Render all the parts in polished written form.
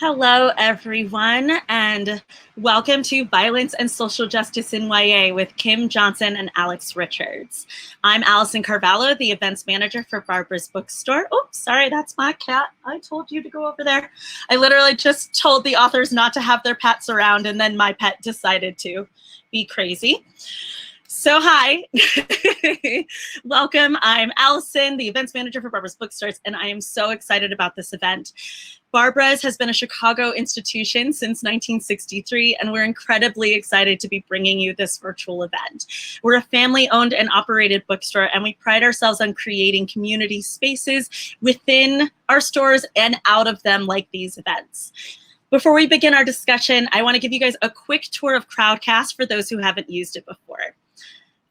Hello, everyone, and welcome to Violence and Social Justice in YA with Kim Johnson and Alex Richards. I'm Allison Carvalho, the events manager for Barbara's Bookstore. Oh, sorry, that's my cat. I told you to go over there. I literally just told the authors not to have their pets around, and then my pet decided to be crazy. So hi, welcome. I'm Allison, the events manager for Barbara's Bookstores, and I am so excited about this event. Barbara's has been a Chicago institution since 1963, and we're incredibly excited to be bringing you this virtual event. We're a family-owned and operated bookstore, and we pride ourselves on creating community spaces within our stores and out of them like these events. Before we begin our discussion, I want to give you guys a quick tour of Crowdcast for those who haven't used it before.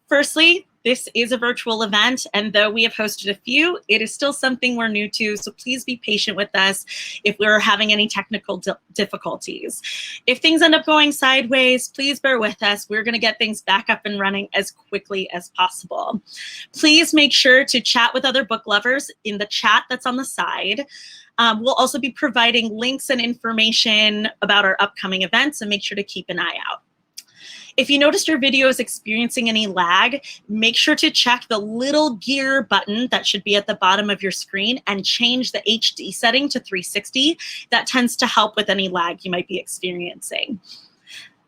Firstly, this is a virtual event, and though we have hosted a few, it is still something we're new to, so please be patient with us if we're having any technical difficulties. If things end up going sideways, please bear with us. We're going to get things back up and running as quickly as possible. Please make sure to chat with other book lovers in the chat that's on the side. We'll also be providing links and information about our upcoming events, and make sure to keep an eye out. If you noticed your video is experiencing any lag, make sure to check the little gear button that should be at the bottom of your screen and change the HD setting to 360. That tends to help with any lag you might be experiencing.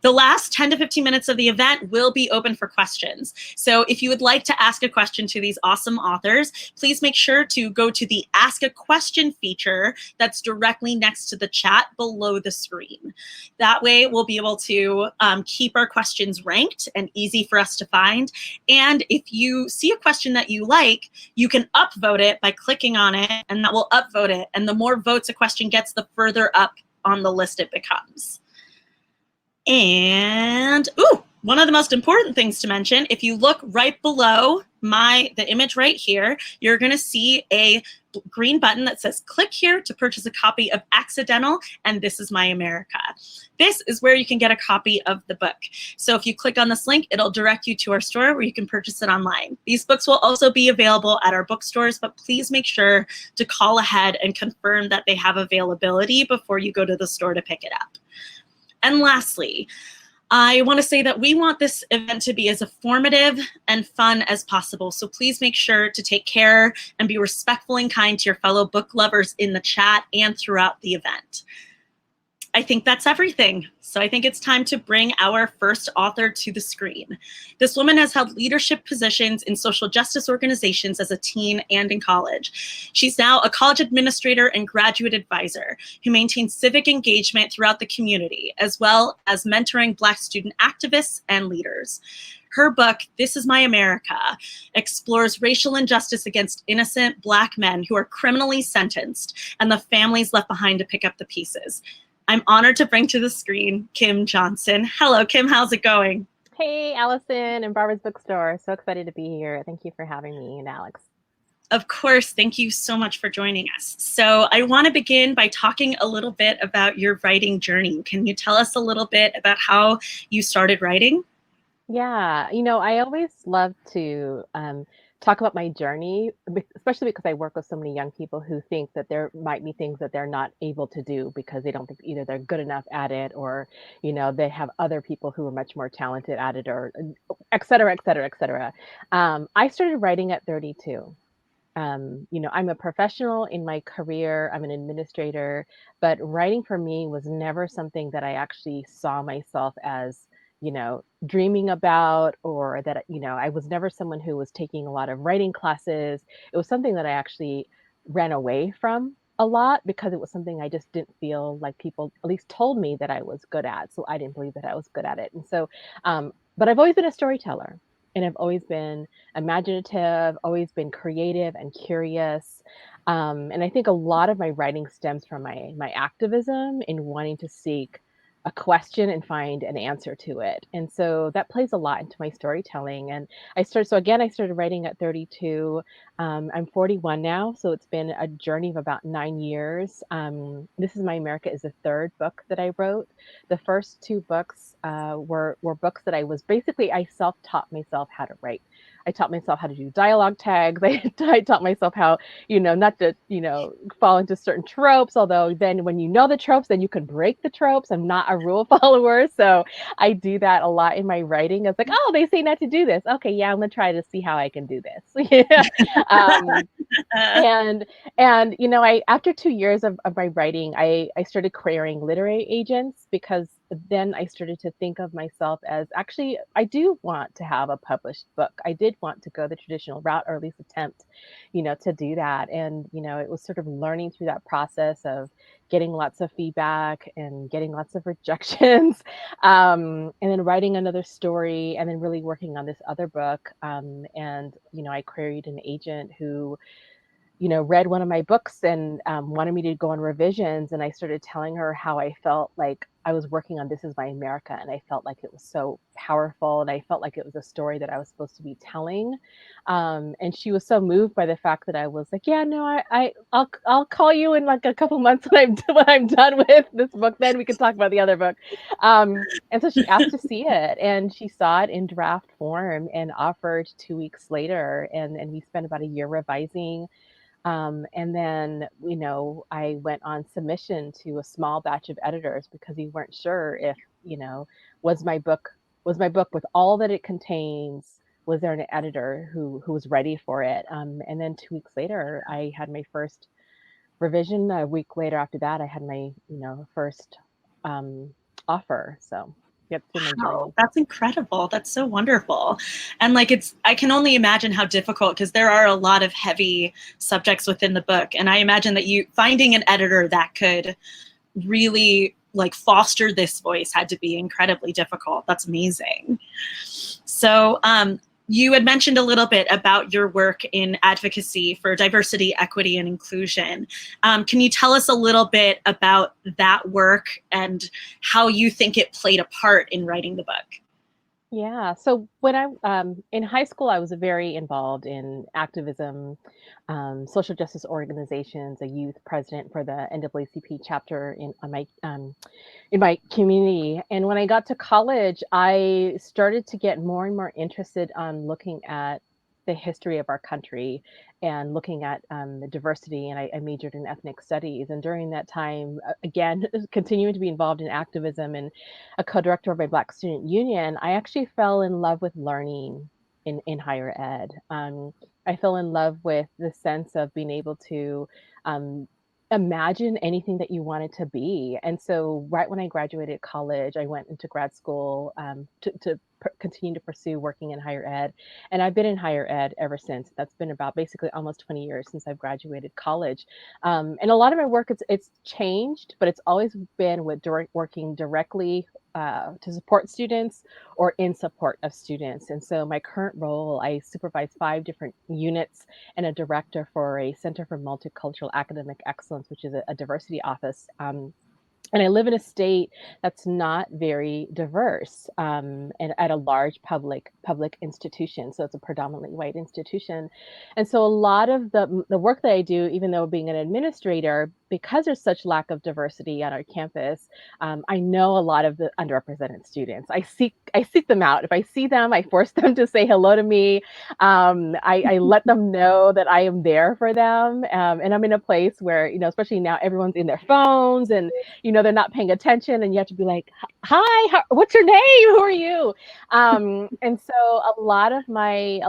The last 10 to 15 minutes of the event will be open for questions. So if you would like to ask a question to these awesome authors, please make sure to go to the Ask a Question feature that's directly next to the chat below the screen. That way we'll be able to keep our questions ranked and easy for us to find. And if you see a question that you like, you can upvote it by clicking on it, and that will upvote it. And the more votes a question gets, the further up on the list it becomes. And, one of the most important things to mention, if you look right below the image right here, you're going to see a green button that says click here to purchase a copy of Accidental and This Is My America. This is where you can get a copy of the book. So if you click on this link, it'll direct you to our store where you can purchase it online. These books will also be available at our bookstores, but please make sure to call ahead and confirm that they have availability before you go to the store to pick it up. And lastly, I want to say that we want this event to be as informative and fun as possible. So please make sure to take care and be respectful and kind to your fellow book lovers in the chat and throughout the event. I think that's everything. So I think it's time to bring our first author to the screen. This woman has held leadership positions in social justice organizations as a teen and in college. She's now a college administrator and graduate advisor who maintains civic engagement throughout the community, as well as mentoring Black student activists and leaders. Her book, This Is My America, explores racial injustice against innocent Black men who are criminally sentenced and the families left behind to pick up the pieces. I'm honored to bring to the screen Kim Johnson. Hello, Kim. How's it going? Hey, Allison and Barbara's Bookstore. So excited to be here. Thank you for having me and Alex. Of course. Thank you so much for joining us. So I want to begin by talking a little bit about your writing journey. Can you tell us a little bit about how you started writing? Yeah, I always love to talk about my journey, especially because I work with so many young people who think that there might be things that they're not able to do because they don't think either they're good enough at it or, they have other people who are much more talented at it or et cetera, et cetera, et cetera. I started writing at 32. I'm a professional in my career. I'm an administrator, but writing for me was never something that I actually saw myself as dreaming about, or that, I was never someone who was taking a lot of writing classes. It was something that I actually ran away from a lot because it was something I just didn't feel like people at least told me that I was good at. So I didn't believe that I was good at it. And so, but I've always been a storyteller, and I've always been imaginative, always been creative and curious. And I think a lot of my writing stems from my activism in wanting to seek a question and find an answer to it. And so that plays a lot into my storytelling. And I started writing at 32. I'm 41 now, so it's been a journey of about 9 years. This Is My America is the third book that I wrote. The first two books were books that I self-taught myself how to write. I taught myself how to do dialogue tags. I taught myself how, not to, fall into certain tropes. Although then when you know the tropes, then you can break the tropes. I'm not a rule follower. So I do that a lot in my writing. It's like, oh, they say not to do this. Okay, yeah, I'm gonna try to see how I can do this. Yeah. Um, and I after 2 years of my writing, I started querying literary agents, because then I started to think of myself as, actually, I do want to have a published book. I did want to go the traditional route, or at least attempt, to do that. And it was sort of learning through that process of getting lots of feedback and getting lots of rejections, and then writing another story, and then really working on this other book. And I queried an agent who read one of my books and wanted me to go on revisions. And I started telling her how I felt like I was working on This Is My America. And I felt like it was so powerful. And I felt like it was a story that I was supposed to be telling. And she was so moved by the fact that I was like, yeah, no, I'll call you in like a couple months when I'm done with this book. Then we can talk about the other book. And so she asked to see it, and she saw it in draft form and offered 2 weeks later. And we spent about a year revising, and then, I went on submission to a small batch of editors, because we weren't sure if, was my book was my book with all that it contains, was there an editor who was ready for it? And then 2 weeks later, I had my first revision. A week later after that, I had my, first offer. So that's been my Wow, journey. that's incredible. That's so wonderful. And like I can only imagine how difficult, because there are a lot of heavy subjects within the book. And I imagine that you finding an editor that could really like foster this voice had to be incredibly difficult. That's amazing. So you had mentioned a little bit about your work in advocacy for diversity, equity, and inclusion. Can you tell us a little bit about that work and how you think it played a part in writing the book? Yeah. So when I in high school, I was very involved in activism, social justice organizations, a youth president for the NAACP chapter in my community. And when I got to college, I started to get more and more interested on looking at the history of our country and looking at the diversity. And I majored in ethnic studies. And during that time, again, continuing to be involved in activism and a co-director of my Black Student Union, I actually fell in love with learning in higher ed. I fell in love with the sense of being able to um, imagine anything that you wanted to be. And so right when I graduated college, I went into grad school to continue to pursue working in higher ed. And I've been in higher ed ever since. That's been about basically almost 20 years since I've graduated college. And a lot of my work, it's changed, but it's always been with working directly to support students or in support of students. And so my current role, I supervise 5 different units and a director for a Center for Multicultural Academic Excellence, which is a diversity office. And I live in a state that's not very diverse, and at a large public institution. So it's a predominantly white institution. And so a lot of the work that I do, even though being an administrator, because there's such lack of diversity on our campus, I know a lot of the underrepresented students. I seek them out. If I see them, I force them to say hello to me. I let them know that I am there for them. And I'm in a place where, especially now, everyone's in their phones, and they're not paying attention, and you have to be like, hi, what's your name, who are you? And so a lot of my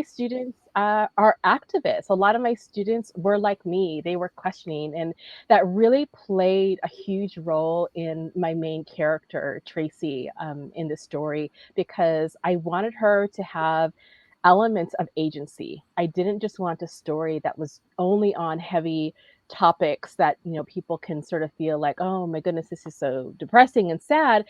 students are activists. A lot of my students were like me. They were questioning, and that really played a huge role in my main character, Tracy, in the story, because I wanted her to have elements of agency. I didn't just want a story that was only on heavy topics that people can sort of feel like, oh my goodness, this is so depressing and sad.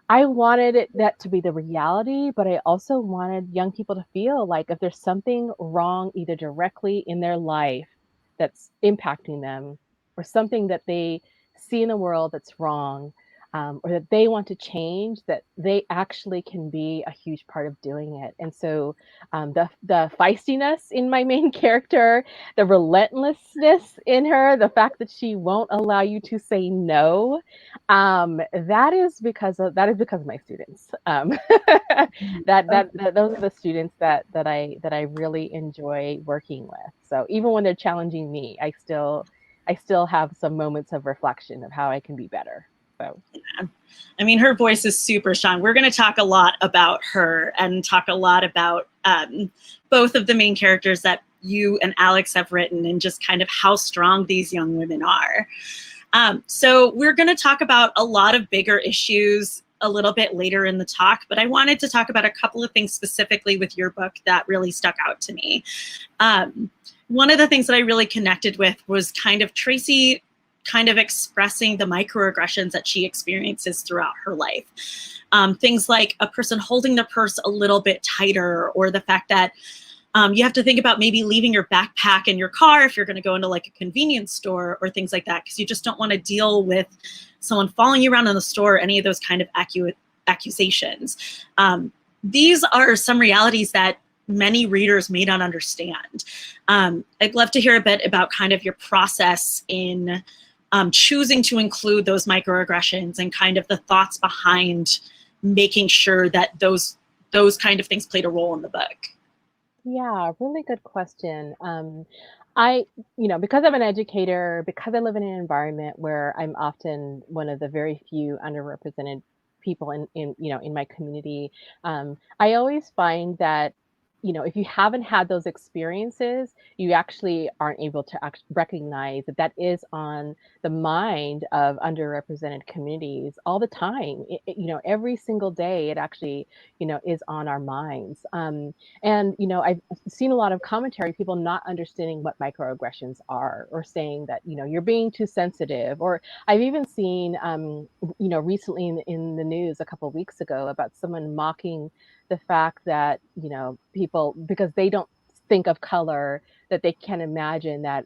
I wanted that to be the reality, but I also wanted young people to feel like if there's something wrong, either directly in their life that's impacting them, or something that they see in the world that's wrong, or that they want to change, that they actually can be a huge part of doing it. And so the feistiness in my main character, the relentlessness in her, the fact that she won't allow you to say no, that is because of my students. Those are the students that I really enjoy working with. So even when they're challenging me, I still have some moments of reflection of how I can be better. So, I mean, her voice is super strong. We're going to talk a lot about her and talk a lot about both of the main characters that you and Alex have written, and just kind of how strong these young women are. So we're going to talk about a lot of bigger issues a little bit later in the talk, but I wanted to talk about a couple of things specifically with your book that really stuck out to me. One of the things that I really connected with was kind of Tracy kind of expressing the microaggressions that she experiences throughout her life. Things like a person holding the purse a little bit tighter, or the fact that you have to think about maybe leaving your backpack in your car if you're going to go into like a convenience store or things like that, because you just don't want to deal with someone following you around in the store, any of those kind of accusations. These are some realities that many readers may not understand. I'd love to hear a bit about kind of your process in choosing to include those microaggressions and kind of the thoughts behind making sure that those kind of things played a role in the book. yeah, really good question. Because I'm an educator, because I live in an environment where I'm often one of the very few underrepresented people in my community, I always find that, if you haven't had those experiences, you actually aren't able to recognize that that is on the mind of underrepresented communities all the time. Every single day, it actually, is on our minds. And I've seen a lot of commentary, people not understanding what microaggressions are, or saying that you're being too sensitive. Or I've even seen recently in the news a couple of weeks ago about someone mocking the fact that people, because they don't think of color, that they can imagine that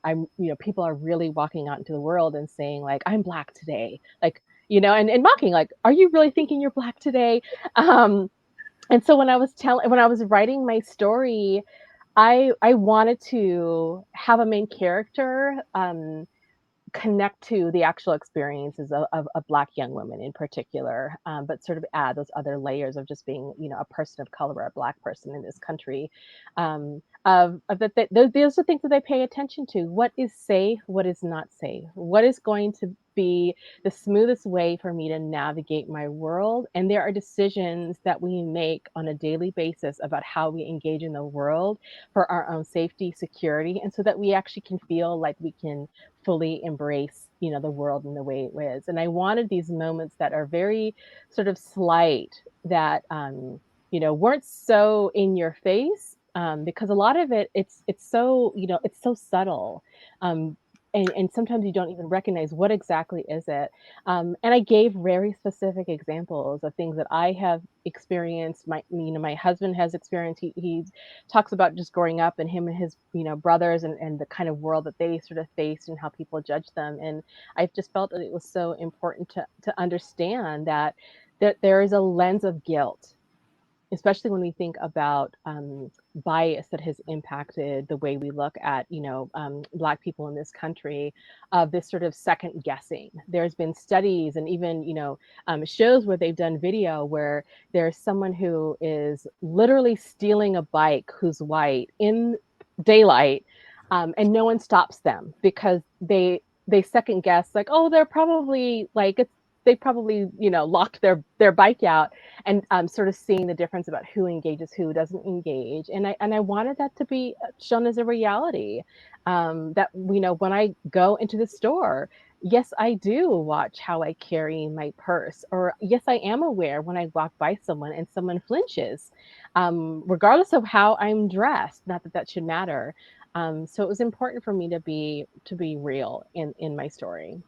people are really walking out into the world and saying like, I'm Black today, like, and mocking, like, are you really thinking you're Black today? And so when I was writing my story, I wanted to have a main character connect to the actual experiences of Black young women in particular, but sort of add those other layers of just being, a person of color or a Black person in this country. Those are things that they pay attention to. What is safe? What is not safe? What is going to be the smoothest way for me to navigate my world? And there are decisions that we make on a daily basis about how we engage in the world for our own safety, security, and so that we actually can feel like we can fully embrace the world in the way it is. And I wanted these moments that are very sort of slight, that weren't so in your face, because a lot of it's so it's so subtle, and sometimes you don't even recognize what exactly is it. And I gave very specific examples of things that I have experienced. My husband has experienced. He talks about just growing up and him and his brothers, and the kind of world that they sort of faced and how people judge them. And I just felt that it was so important to understand that there is a lens of guilt, especially when we think about bias that has impacted the way we look at, Black people in this country, of this sort of second guessing. There's been studies and even, shows where they've done video where there's someone who is literally stealing a bike who's white in daylight, and no one stops them because they second guess, like, oh, they're probably like, they probably locked their bike out, and sort of seeing the difference about who engages, who doesn't engage. And I wanted that to be shown as a reality, that when I go into the store, yes, I do watch how I carry my purse, or yes, I am aware when I walk by someone and someone flinches, regardless of how I'm dressed. Not that that should matter. So it was important for me to be real in my story.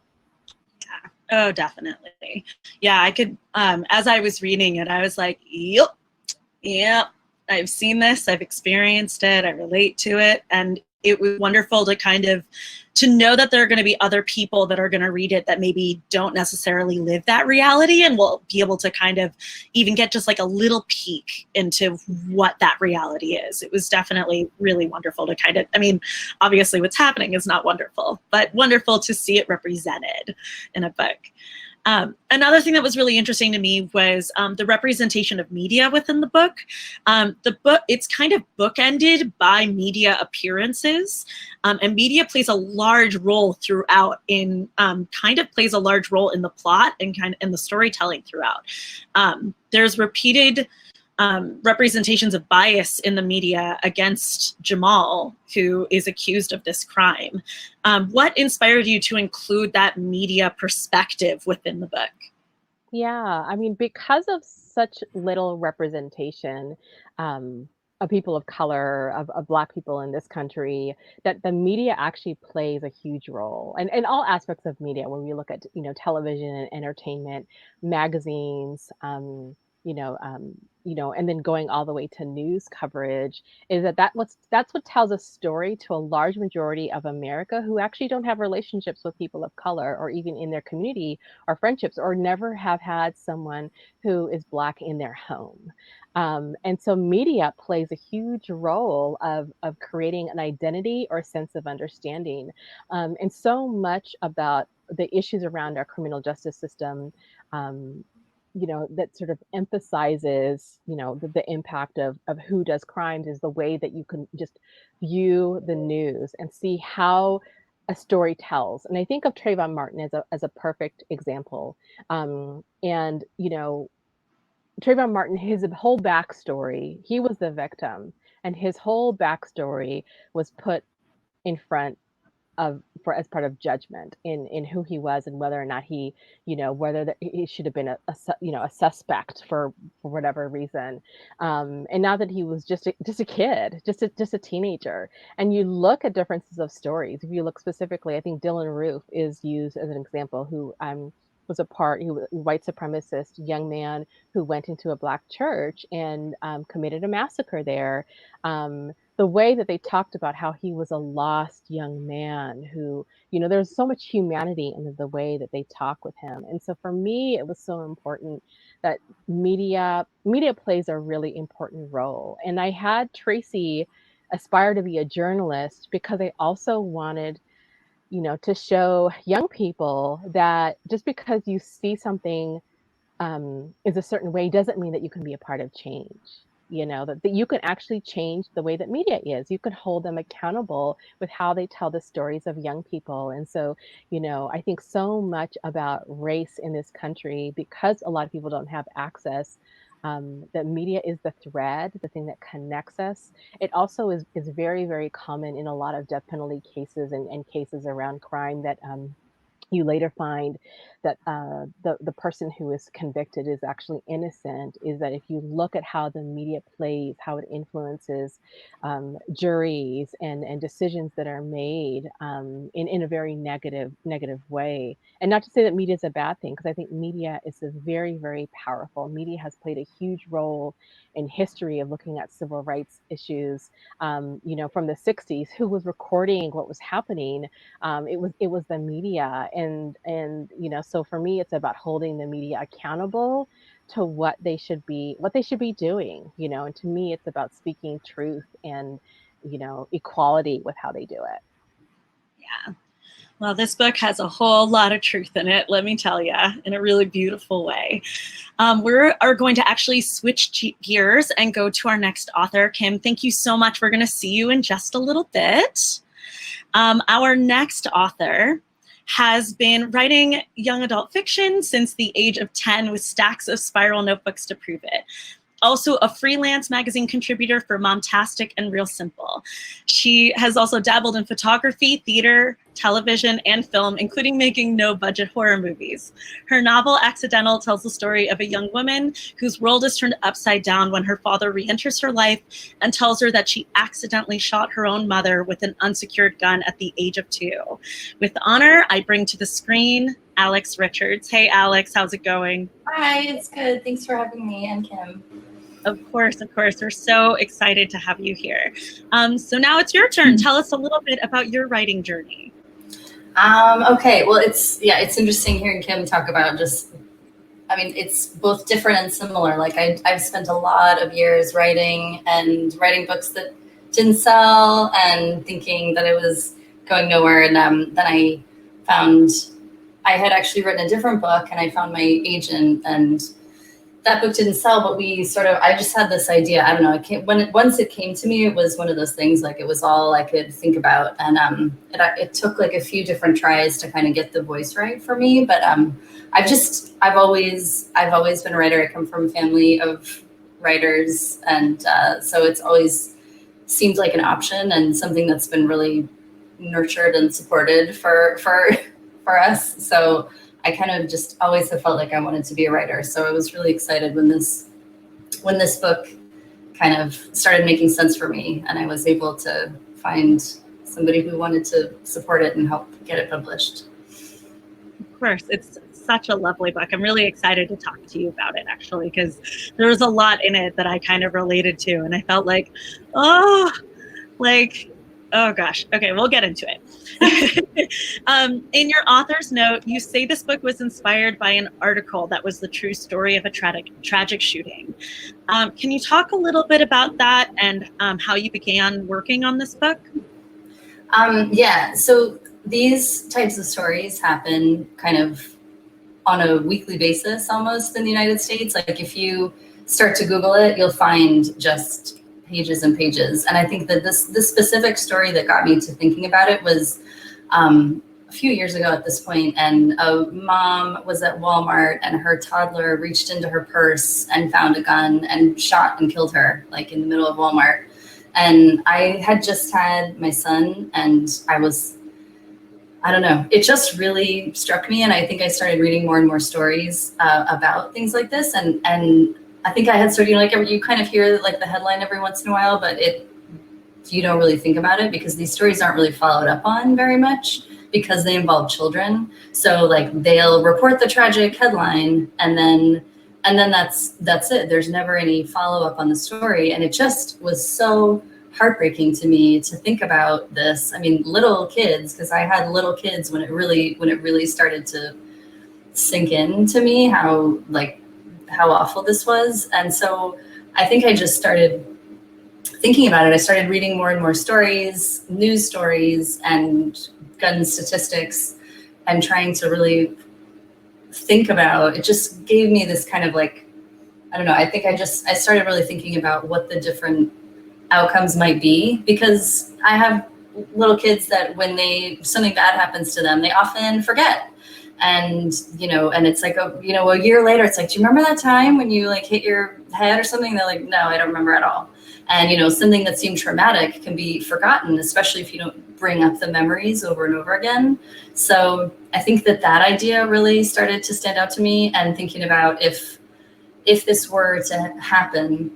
Oh, definitely. Yeah, I could, as I was reading it, I was like, yep, I've seen this, I've experienced it, I relate to it. And it was wonderful to know that there are going to be other people that are going to read it that maybe don't necessarily live that reality, and will be able to kind of even get just like a little peek into what that reality is. It was definitely really wonderful to kind of, I mean, obviously what's happening is not wonderful, but wonderful to see it represented in a book. Another thing that was really interesting to me was the representation of media within the book. It's kind of bookended by media appearances, and media plays a large role throughout plays a large role in the plot and kind of in the storytelling throughout. There's repeated representations of bias in the media against Jamal, who is accused of this crime. What inspired you to include that media perspective within the book? Yeah, I mean, because of such little representation of people of color, of Black people in this country, that the media actually plays a huge role. And all aspects of media, when we look at, television and entertainment, magazines, you know, um, and then going all the way to news coverage, is that's what tells a story to a large majority of America who actually don't have relationships with people of color, or even in their community, or friendships, or never have had someone who is Black in their home. And so media plays a huge role of creating an identity or sense of understanding. And so much about the issues around our criminal justice system, um, that sort of emphasizes, the impact of who does crimes, is the way that you can just view the news and see how a story tells. And I think of Trayvon Martin as a perfect example. And Trayvon Martin, his whole backstory, he was the victim, and his whole backstory was put in front for as part of judgment in who he was, and whether or not whether he should have been a suspect for whatever reason. And now that he was just a kid, just a teenager, and you look at differences of stories. If you look specifically, I think Dylan Roof is used as an example, who he was a white supremacist young man who went into a Black church and committed a massacre there. The way that they talked about how he was a lost young man who, there's so much humanity in the way that they talk with him. And so for me, it was so important that media plays a really important role. And I had Tracy aspire to be a journalist because I also wanted, to show young people that just because you see something is a certain way doesn't mean that you can be a part of change. That you can actually change the way that media is. You can hold them accountable with how they tell the stories of young people. And so, I think so much about race in this country, because a lot of people don't have access. That media is the thread, the thing that connects us. It also is very, very common in a lot of death penalty cases and cases around crime that you later find that the person who is convicted is actually innocent. Is that if you look at how the media plays, how it influences juries and decisions that are made in a very negative way. And not to say that media is a bad thing, because I think media is a very, very powerful. Media has played a huge role in history of looking at civil rights issues. From the 60s, who was recording what was happening? It was the media. And so for me, it's about holding the media accountable to what they should be doing. And to me, it's about speaking truth and equality with how they do it. Yeah. Well, this book has a whole lot of truth in it, let me tell you, in a really beautiful way. We are going to actually switch gears and go to our next author. Kim, thank you so much. We're going to see you in just a little bit. Our next author has been writing young adult fiction since the age of 10 with stacks of spiral notebooks to prove it. Also a freelance magazine contributor for Momtastic and Real Simple. She has also dabbled in photography, theater, television, and film, including making no-budget horror movies. Her novel, Accidental, tells the story of a young woman whose world is turned upside down when her father re-enters her life and tells her that she accidentally shot her own mother with an unsecured gun at the age of 2. With honor, I bring to the screen Alex Richards. Hey, Alex, how's it going? Hi, it's good. Thanks for having me, and Kim. Of course, of course. We're so excited to have you here. So now it's your turn. Tell us a little bit about your writing journey. Okay, well, it's interesting hearing Kim talk about it's both different and similar. Like I've spent a lot of years writing books that didn't sell and thinking that it was going nowhere. And then I found I had actually written a different book, and I found my agent, and that book didn't sell, but I just had this idea. I don't know. Once it came to me, it was one of those things, like it was all I could think about. And it took like a few different tries to kind of get the voice right for me. But I've always been a writer. I come from a family of writers. And so it's always seemed like an option and something that's been really nurtured and supported for us. So I kind of just always have felt like I wanted to be a writer. So I was really excited when this book kind of started making sense for me, and I was able to find somebody who wanted to support it and help get it published. Of course, it's such a lovely book. I'm really excited to talk to you about it, actually, because there was a lot in it that I kind of related to, and I felt like, oh gosh. Okay, we'll get into it. In your author's note, you say this book was inspired by an article that was the true story of a tragic shooting. Can you talk a little bit about that and how you began working on this book? Yeah, so these types of stories happen kind of on a weekly basis almost in the United States. Like if you start to Google it, you'll find just pages and pages. And I think that this specific story that got me to thinking about it was a few years ago at this point, and a mom was at Walmart and her toddler reached into her purse and found a gun and shot and killed her, like in the middle of Walmart. And I had just had my son, and I don't know, it just really struck me. And I think I started reading more and more stories about things like this. And I think I had sort of, like you kind of hear like the headline every once in a while, but you don't really think about it because these stories aren't really followed up on very much because they involve children. So like they'll report the tragic headline and then that's it. There's never any follow up on the story. And it just was so heartbreaking to me to think about this. I mean, little kids, because I had little kids when it really started to sink in to me how awful this was. And so I think I just started thinking about it. I started reading more and more stories, news stories, and gun statistics, and trying to really think about it. Just gave me this kind of like, I don't know, I think I started really thinking about what the different outcomes might be, because I have little kids that when something bad happens to them, they often forget. And, and it's like, a year later, it's like, do you remember that time when you like hit your head or something? They're like, no, I don't remember at all. And, something that seemed traumatic can be forgotten, especially if you don't bring up the memories over and over again. So I think that idea really started to stand out to me, and thinking about if this were to happen,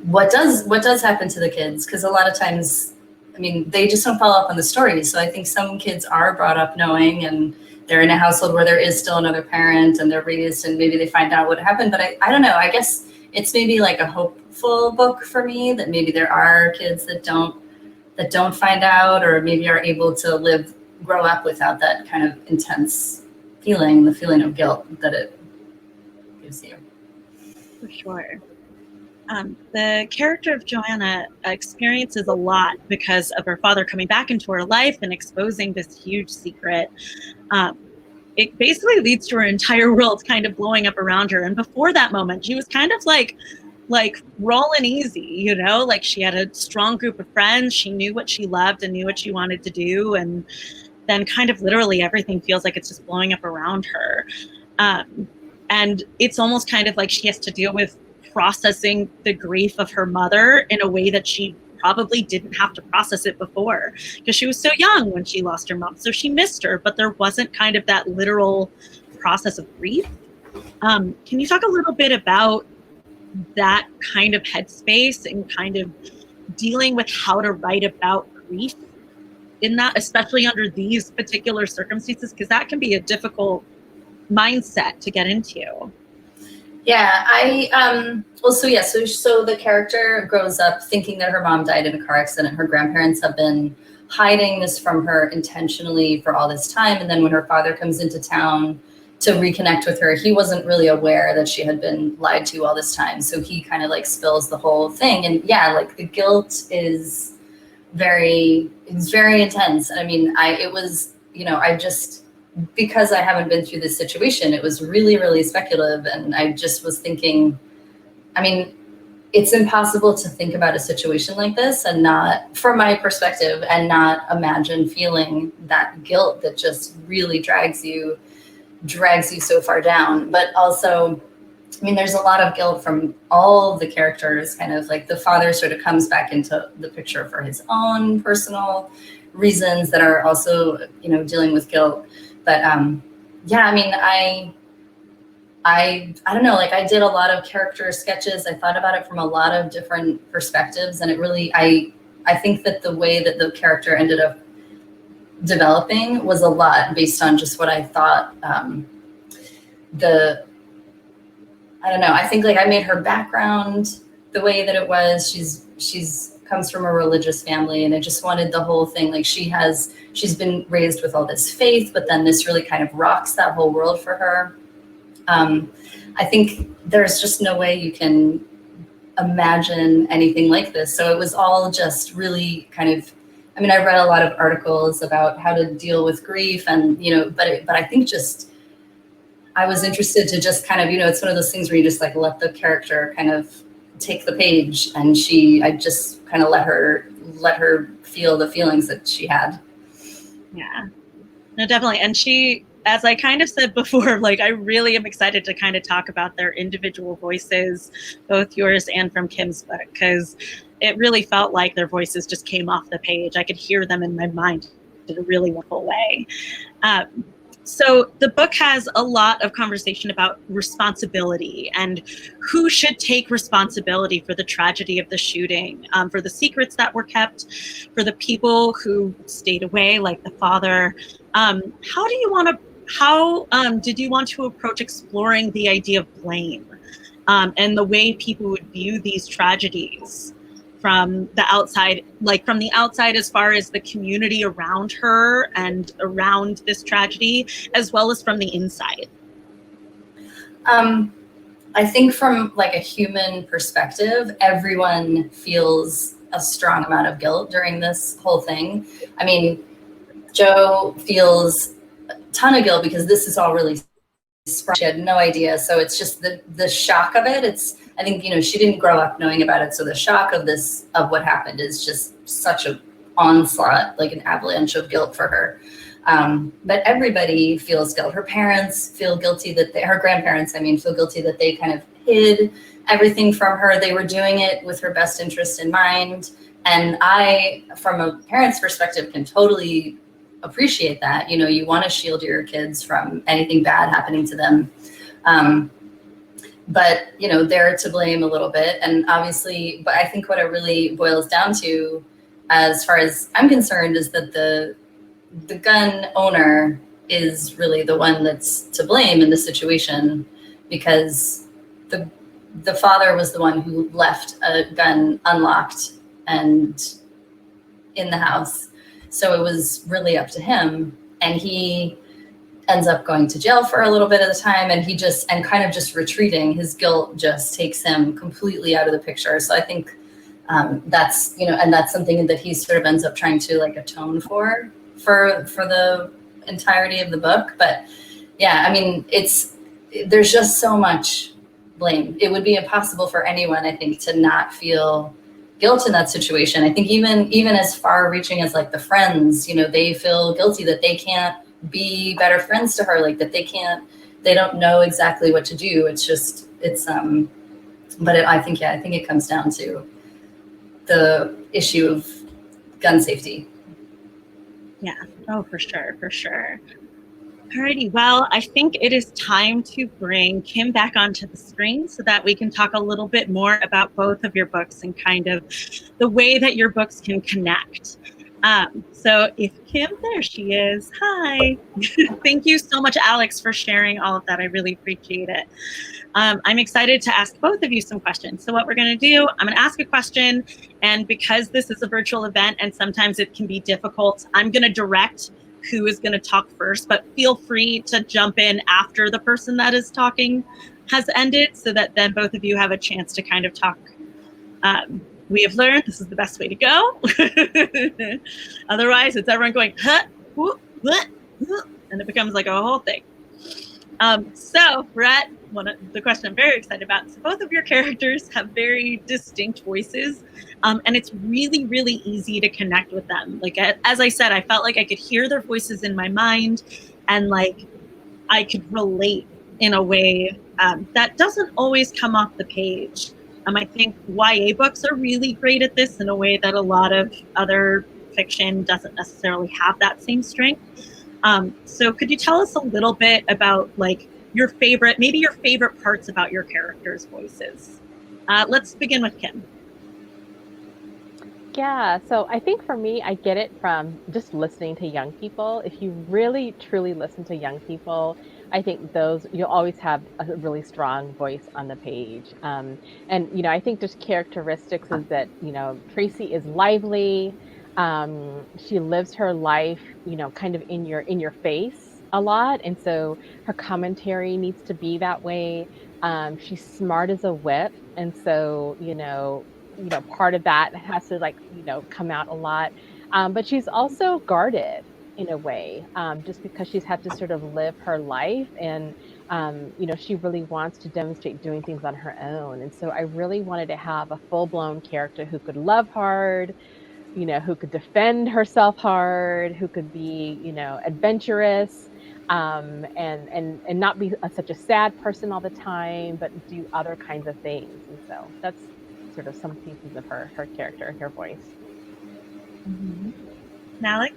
what does happen to the kids? Because a lot of times, I mean, they just don't follow up on the stories. So I think some kids are brought up knowing, and they're in a household where there is still another parent, and they're raised, and maybe they find out what happened. But I don't know. I guess it's maybe like a hopeful book for me, that maybe there are kids that don't find out, or maybe are able to grow up without that kind of intense feeling, the feeling of guilt that it gives you. For sure. The character of Joanna experiences a lot because of her father coming back into her life and exposing this huge secret. It basically leads to her entire world kind of blowing up around her. And before that moment, she was kind of like rolling easy, like she had a strong group of friends. She knew what she loved and knew what she wanted to do. And then kind of literally everything feels like it's just blowing up around her. And it's almost kind of like she has to deal with processing the grief of her mother in a way that she probably didn't have to process it before, because she was so young when she lost her mom. So she missed her, but there wasn't kind of that literal process of grief. Can you talk a little bit about that kind of headspace and kind of dealing with how to write about grief in that, especially under these particular circumstances, because that can be a difficult mindset to get into? Yeah, so the character grows up thinking that her mom died in a car accident. Her grandparents have been hiding this from her intentionally for all this time. And then when her father comes into town to reconnect with her, he wasn't really aware that she had been lied to all this time. So he kind of like spills the whole thing. And yeah, like the guilt is it's very intense. I mean, it was, I just, because I haven't been through this situation, it was really, really speculative. And I just was thinking, I mean, it's impossible to think about a situation like this and not, from my perspective, and not imagine feeling that guilt that just really drags you so far down. But also, I mean, there's a lot of guilt from all the characters, kind of like the father sort of comes back into the picture for his own personal reasons that are also, dealing with guilt. But yeah, I mean, I don't know, like I did a lot of character sketches. I thought about it from a lot of different perspectives. And it really, I think that the way that the character ended up developing was a lot based on just what I thought. I don't know, I think like I made her background the way that it was. She's comes from a religious family, and I just wanted the whole thing, like she's been raised with all this faith, but then this really kind of rocks that whole world for her. I think there's just no way you can imagine anything like this. So it was all just really kind of, I mean, I read a lot of articles about how to deal with grief and, but I think just, I was interested to just kind of, it's one of those things where you just like let the character kind of take the page, and I just kind of let her feel the feelings that she had. Yeah, no, definitely. And she, as I kind of said before, like I really am excited to kind of talk about their individual voices, both yours and from Kim's book, because it really felt like their voices just came off the page. I could hear them in my mind in a really wonderful way. So the book has a lot of conversation about responsibility and who should take responsibility for the tragedy of the shooting, for the secrets that were kept, for the people who stayed away, like the father. How did you want to approach exploring the idea of blame and the way people would view these tragedies from the outside, as far as the community around her and around this tragedy, as well as from the inside? I think from like a human perspective, everyone feels a strong amount of guilt during this whole thing. I mean, Joe feels a ton of guilt because this is all really, she had no idea. So it's just the shock of it. I think, she didn't grow up knowing about it. So the shock of what happened is just such an onslaught, like an avalanche of guilt for her. But everybody feels guilt. Her parents feel guilty her grandparents, feel guilty that they kind of hid everything from her. They were doing it with her best interest in mind. And I, from a parent's perspective, can totally appreciate that. You want to shield your kids from anything bad happening to them. But, they're to blame a little bit. And obviously, but I think what it really boils down to, as far as I'm concerned, is that the gun owner is really the one that's to blame in this situation, because the father was the one who left a gun unlocked and in the house. So it was really up to him. And he ends up going to jail for a little bit of the time, and and kind of just retreating. His guilt just takes him completely out of the picture. So I think that's, and that's something that he sort of ends up trying to like atone for the entirety of the book. But yeah, there's just so much blame. It would be impossible for anyone, I think, to not feel guilt in that situation. I think even as far reaching as like the friends, they feel guilty that they can't be better friends to her, like that they don't know exactly what to do. I think it comes down to the issue of gun safety. Yeah. Oh, for sure. Alrighty. Well, I think it is time to bring Kim back onto the screen so that we can talk a little bit more about both of your books and kind of the way that your books can connect. So if Kim, there she is. Hi. Thank you so much, Alex, for sharing all of that. I really appreciate it. I'm excited to ask both of you some questions. So what we're going to do, I'm going to ask a question, and because this is a virtual event and sometimes it can be difficult, I'm going to direct who is going to talk first, but feel free to jump in after the person that is talking has ended so that then both of you have a chance to kind of talk. We have learned this is the best way to go. Otherwise, it's everyone going, huh, whoop, what, whoop, and it becomes like a whole thing. So we're at the question I'm very excited about. So both of your characters have very distinct voices, and it's really, really easy to connect with them. Like, as I said, I felt like I could hear their voices in my mind, and like I could relate in a way that doesn't always come off the page. I think YA books are really great at this in a way that a lot of other fiction doesn't necessarily have that same strength. So could you tell us a little bit about like your favorite parts about your characters' voices? Let's begin with Kim. Yeah, so I think for me, I get it from just listening to young people. If you really truly listen to young people, I think you'll always have a really strong voice on the page. And, I think just characteristics is that, Tracy is lively. She lives her life, kind of in your face a lot. And so her commentary needs to be that way. She's smart as a whip. And so, part of that has to come out a lot. But she's also guarded in a way, just because she's had to sort of live her life, and she really wants to demonstrate doing things on her own. And so I really wanted to have a full-blown character who could love hard, who could defend herself hard, who could be, adventurous, and not be such a sad person all the time, but do other kinds of things. And so that's sort of some pieces of her character, her voice. Mm-hmm. Alex?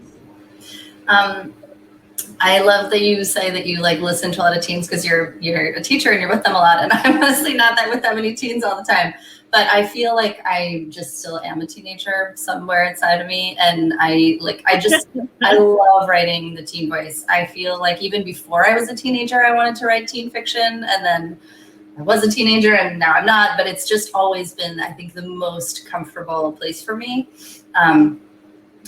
I love that you say that you like listen to a lot of teens because you're a teacher and you're with them a lot, and I'm honestly not that with that many teens all the time. But I feel like I just still am a teenager somewhere inside of me, and I love writing the teen voice. I feel like even before I was a teenager, I wanted to write teen fiction, and then I was a teenager and now I'm not, but it's just always been, I think, the most comfortable place for me.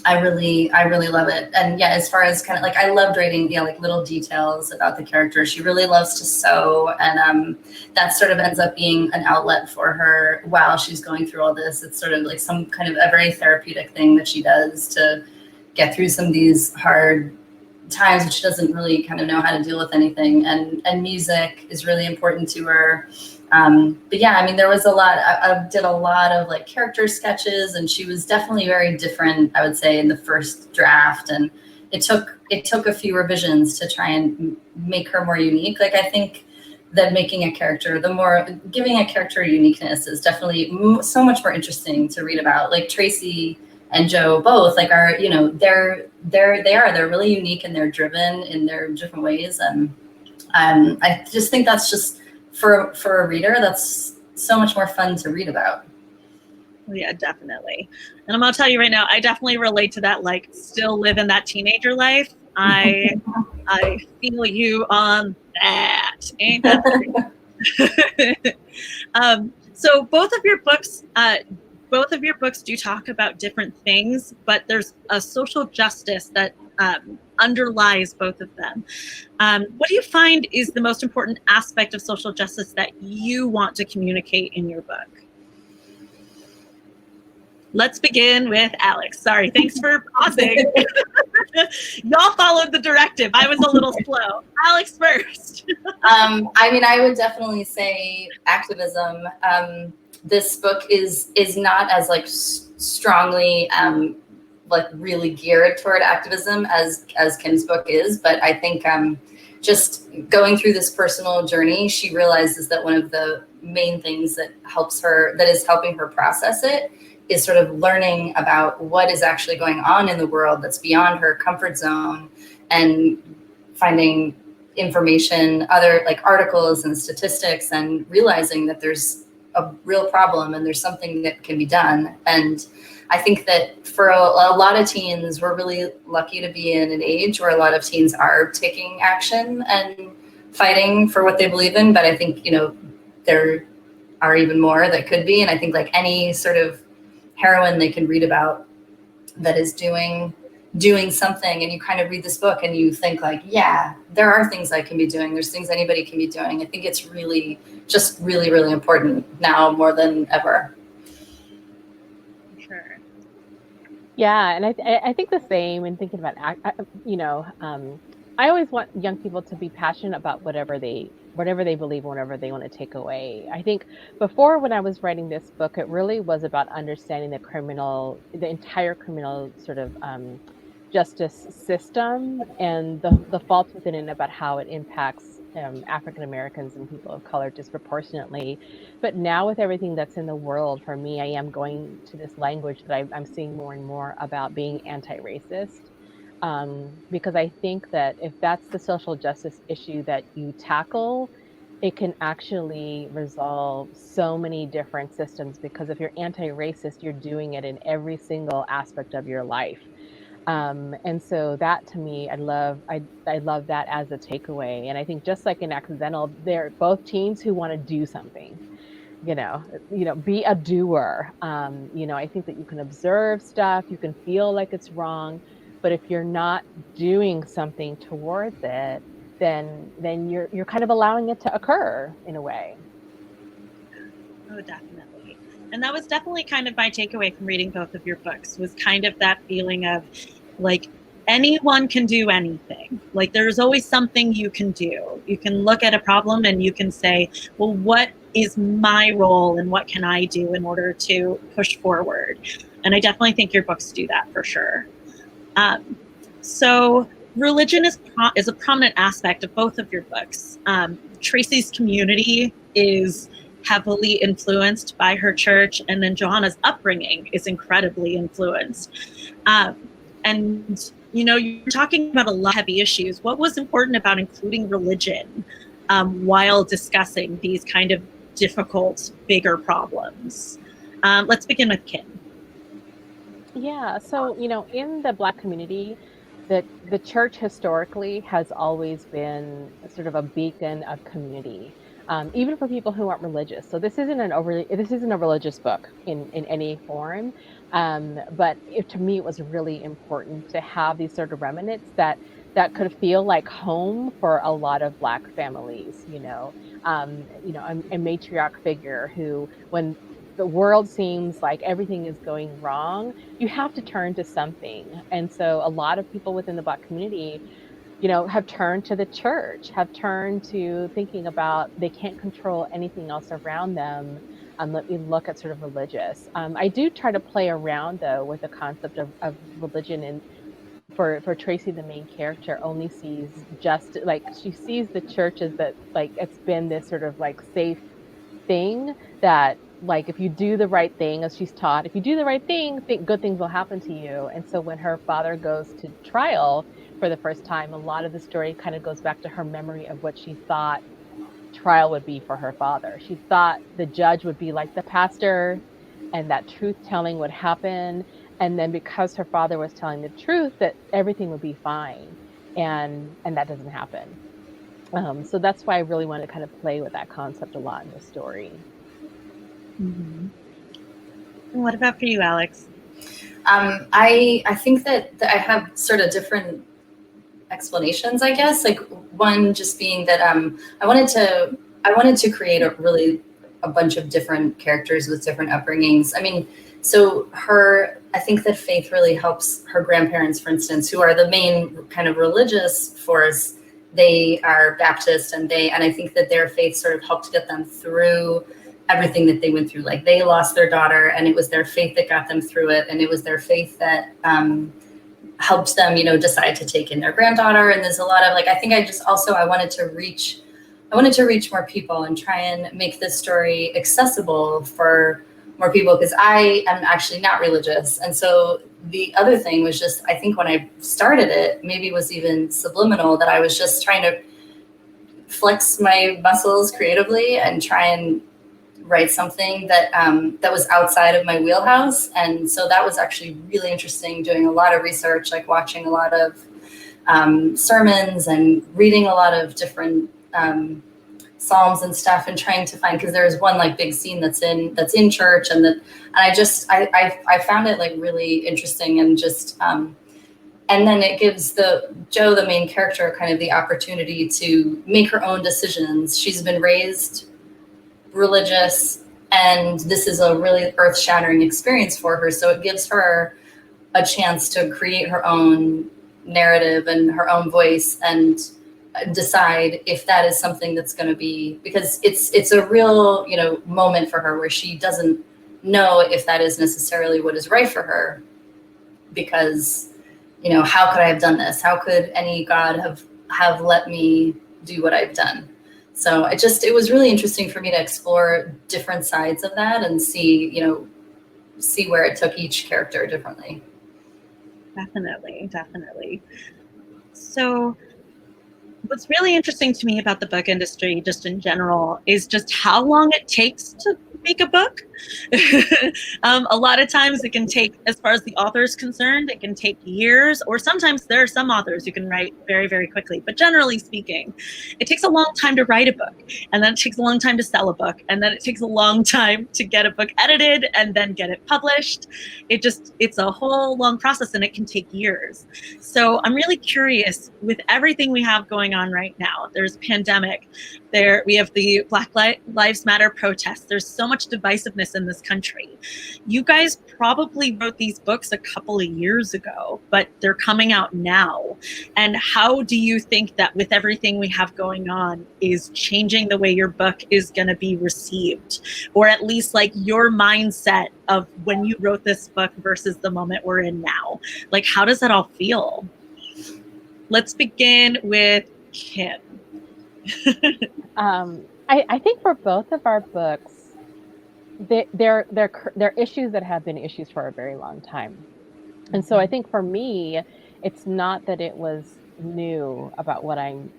I really love it. And yeah, as far as kind of like, I loved writing, like little details about the character. She really loves to sew, and that sort of ends up being an outlet for her while she's going through all this. It's sort of like some kind of a very therapeutic thing that she does to get through some of these hard times, which she doesn't really kind of know how to deal with anything. And music is really important to her. But yeah, I mean, there was a lot, I did a lot of like character sketches, and she was definitely very different, I would say, in the first draft. And it took a few revisions to try and make her more unique. Like, I think that making a character, giving a character uniqueness is definitely so much more interesting to read about. Like Tracy and Joe both like are, they're really unique, and they're driven in their different ways. And I just think that's just, for a reader, that's so much more fun to read about. Yeah, definitely. And I'm gonna tell you right now, I definitely relate to that, like still living that teenager life. I feel you on that. Ain't that so both of your books do talk about different things, but there's a social justice that underlies both of them. What do you find is the most important aspect of social justice that you want to communicate in your book? Let's begin with Alex. Sorry, thanks for pausing. Y'all followed the directive. I was a little slow. Alex first. I mean, I would definitely say activism. This book is not as like strongly like really geared toward activism as Kim's book is, but I think just going through this personal journey, she realizes that one of the main things that is helping her process it is sort of learning about what is actually going on in the world that's beyond her comfort zone, and finding information, other like articles and statistics, and realizing that there's a real problem and there's something that can be done. And I think that for a lot of teens, we're really lucky to be in an age where a lot of teens are taking action and fighting for what they believe in. But I think, there are even more that could be. And I think like any sort of heroine they can read about that is doing something, and you kind of read this book and you think like, yeah, there are things I can be doing. There's things anybody can be doing. I think it's really really important now more than ever. Sure. Yeah, and I think the same in thinking about I always want young people to be passionate about whatever they believe, whatever they want to take away. I think before, when I was writing this book, it really was about understanding the entire criminal sort of justice system and the faults within it, about how it impacts African Americans and people of color disproportionately. But now, with everything that's in the world, for me, I am going to this language that I'm seeing more and more about being anti-racist. Because I think that if that's the social justice issue that you tackle, it can actually resolve so many different systems. Because if you're anti-racist, you're doing it in every single aspect of your life. And so that, to me, I love that as a takeaway. And I think, just like in Accidental, they're both teams who want to do something. Be a doer. I think that you can observe stuff, you can feel like it's wrong, but if you're not doing something towards it, then you're kind of allowing it to occur in a way. Oh, definitely. And that was definitely kind of my takeaway from reading both of your books, was kind of that feeling of like, anyone can do anything. Like, there's always something you can do. You can look at a problem and you can say, well, what is my role and what can I do in order to push forward? And I definitely think your books do that for sure. So religion is a prominent aspect of both of your books. Tracy's community is heavily influenced by her church, and then Johanna's upbringing is incredibly influenced. And you're talking about a lot of heavy issues. What was important about including religion while discussing these kind of difficult, bigger problems? Let's begin with Kim. Yeah, so in the Black community, the church historically has always been sort of a beacon of community, even for people who aren't religious. So this isn't a religious book in any form, but to me, it was really important to have these sort of remnants that could feel like home for a lot of Black families. A matriarch figure who, when the world seems like everything is going wrong, you have to turn to something. And so a lot of people within the Black community, have turned to the church, have turned to thinking about they can't control anything else around them. Let me look at sort of religious. I do try to play around, though, with the concept of religion. And for Tracy, the main character only sees she sees the church as that, like, it's been this sort of like safe thing that, like, if you do the right thing, as she's taught, if you do the right thing, good things will happen to you. And so when her father goes to trial for the first time, a lot of the story kind of goes back to her memory of what she thought trial would be for her father. She thought the judge would be like the pastor, and that truth telling would happen. And then, because her father was telling the truth, that everything would be fine. And that doesn't happen. So that's why I really want to kind of play with that concept a lot in the story. Mm-hmm. What about for you, Alex? I think that I have sort of different explanations, I guess. Like, one just being that I wanted to create a bunch of different characters with different upbringings. I mean, so I think that faith really helps her grandparents, for instance, who are the main kind of religious force. They are Baptist, and I think that their faith sort of helped get them through everything that they went through. Like, they lost their daughter, and it was their faith that got them through it. And it was their faith that helped them, decide to take in their granddaughter. And there's a lot of, like, I think I wanted to reach more people and try and make this story accessible for more people, because I am actually not religious. And so the other thing was just, I think when I started it, maybe it was even subliminal, that I was just trying to flex my muscles creatively and try and write something that was outside of my wheelhouse. And so that was actually really interesting, doing a lot of research, like watching a lot of sermons and reading a lot of different Psalms and stuff and trying to find, because there's one like big scene that's in church, and I found it like really interesting, and just and then it gives Jo, the main character, kind of the opportunity to make her own decisions. She's been raised religious, and this is a really earth-shattering experience for her, so it gives her a chance to create her own narrative and her own voice, and decide if that is something that's going to be, because it's a real, moment for her where she doesn't know if that is necessarily what is right for her, because how could I have done this? How could any God have let me do what I've done? So it was really interesting for me to explore different sides of that and see where it took each character differently. Definitely. So what's really interesting to me about the book industry, just in general, is just how long it takes to make a book. A lot of times it can take, as far as the author is concerned, it can take years, or sometimes there are some authors who can write very, very quickly. But generally speaking, it takes a long time to write a book, and then it takes a long time to sell a book, and then it takes a long time to get a book edited and then get it published. It's a whole long process, and it can take years. So I'm really curious, with everything we have going on right now, there's a pandemic, we have the Black Lives Matter protests, there's so much divisiveness in this country. You guys probably wrote these books a couple of years ago, but they're coming out now. And how do you think that with everything we have going on is changing the way your book is going to be received? Or at least like your mindset of when you wrote this book versus the moment we're in now? Like, how does that all feel? Let's begin with Kim. I think for both of our books, they're issues that have been issues for a very long time. And so I think for me, it's not that it was new about what I'm,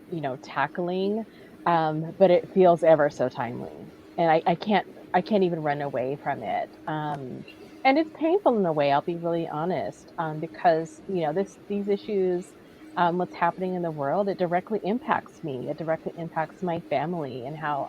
tackling, but it feels ever so timely. And I can't even run away from it. And it's painful in a way, I'll be really honest, because, these issues, what's happening in the world, it directly impacts me. It directly impacts my family and how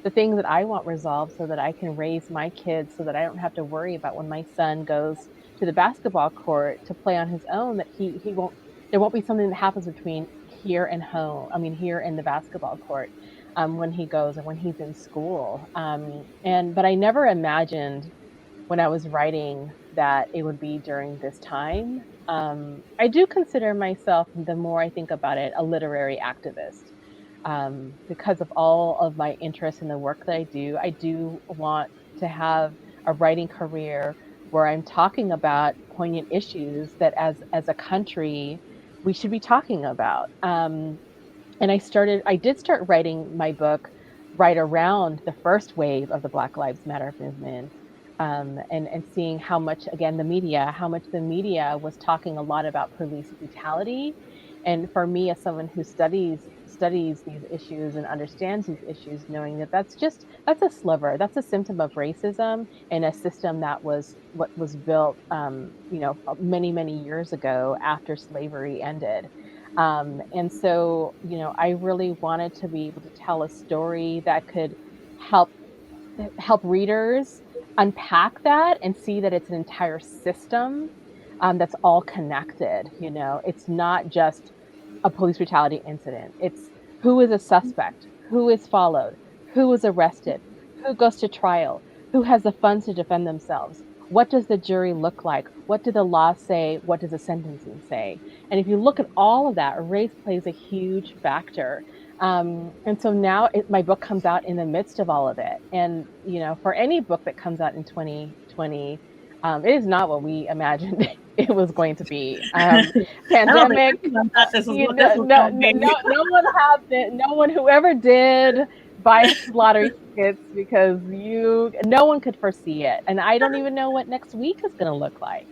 the things that I want resolved so that I can raise my kids, so that I don't have to worry about when my son goes to the basketball court to play on his own, that there won't be something that happens between here and home. I mean, here in the basketball court, when he goes or when he's in school. But I never imagined when I was writing that it would be during this time. I do consider myself, the more I think about it, a literary activist. Because of all of my interest in the work that I do want to have a writing career where I'm talking about poignant issues that as a country, we should be talking about. And I did start writing my book right around the first wave of the Black Lives Matter movement. And seeing how much the media was talking a lot about police brutality. And for me, as someone who studies these issues and understands these issues, knowing that's a sliver, that's a symptom of racism in a system that was built, many years ago after slavery ended. And so, I really wanted to be able to tell a story that could help readers unpack that and see that it's an entire system that's all connected. It's not just a police brutality incident. It's who is a suspect, who is followed, who is arrested, who goes to trial, who has the funds to defend themselves. What does the jury look like? What do the laws say? What does the sentencing say? And if you look at all of that, race plays a huge factor. And so now my book comes out in the midst of all of it. And, for any book that comes out in 2020, it is not what we imagined it was going to be. Pandemic, no one whoever did buy lottery tickets, because no one could foresee it. And I don't even know what next week is going to look like.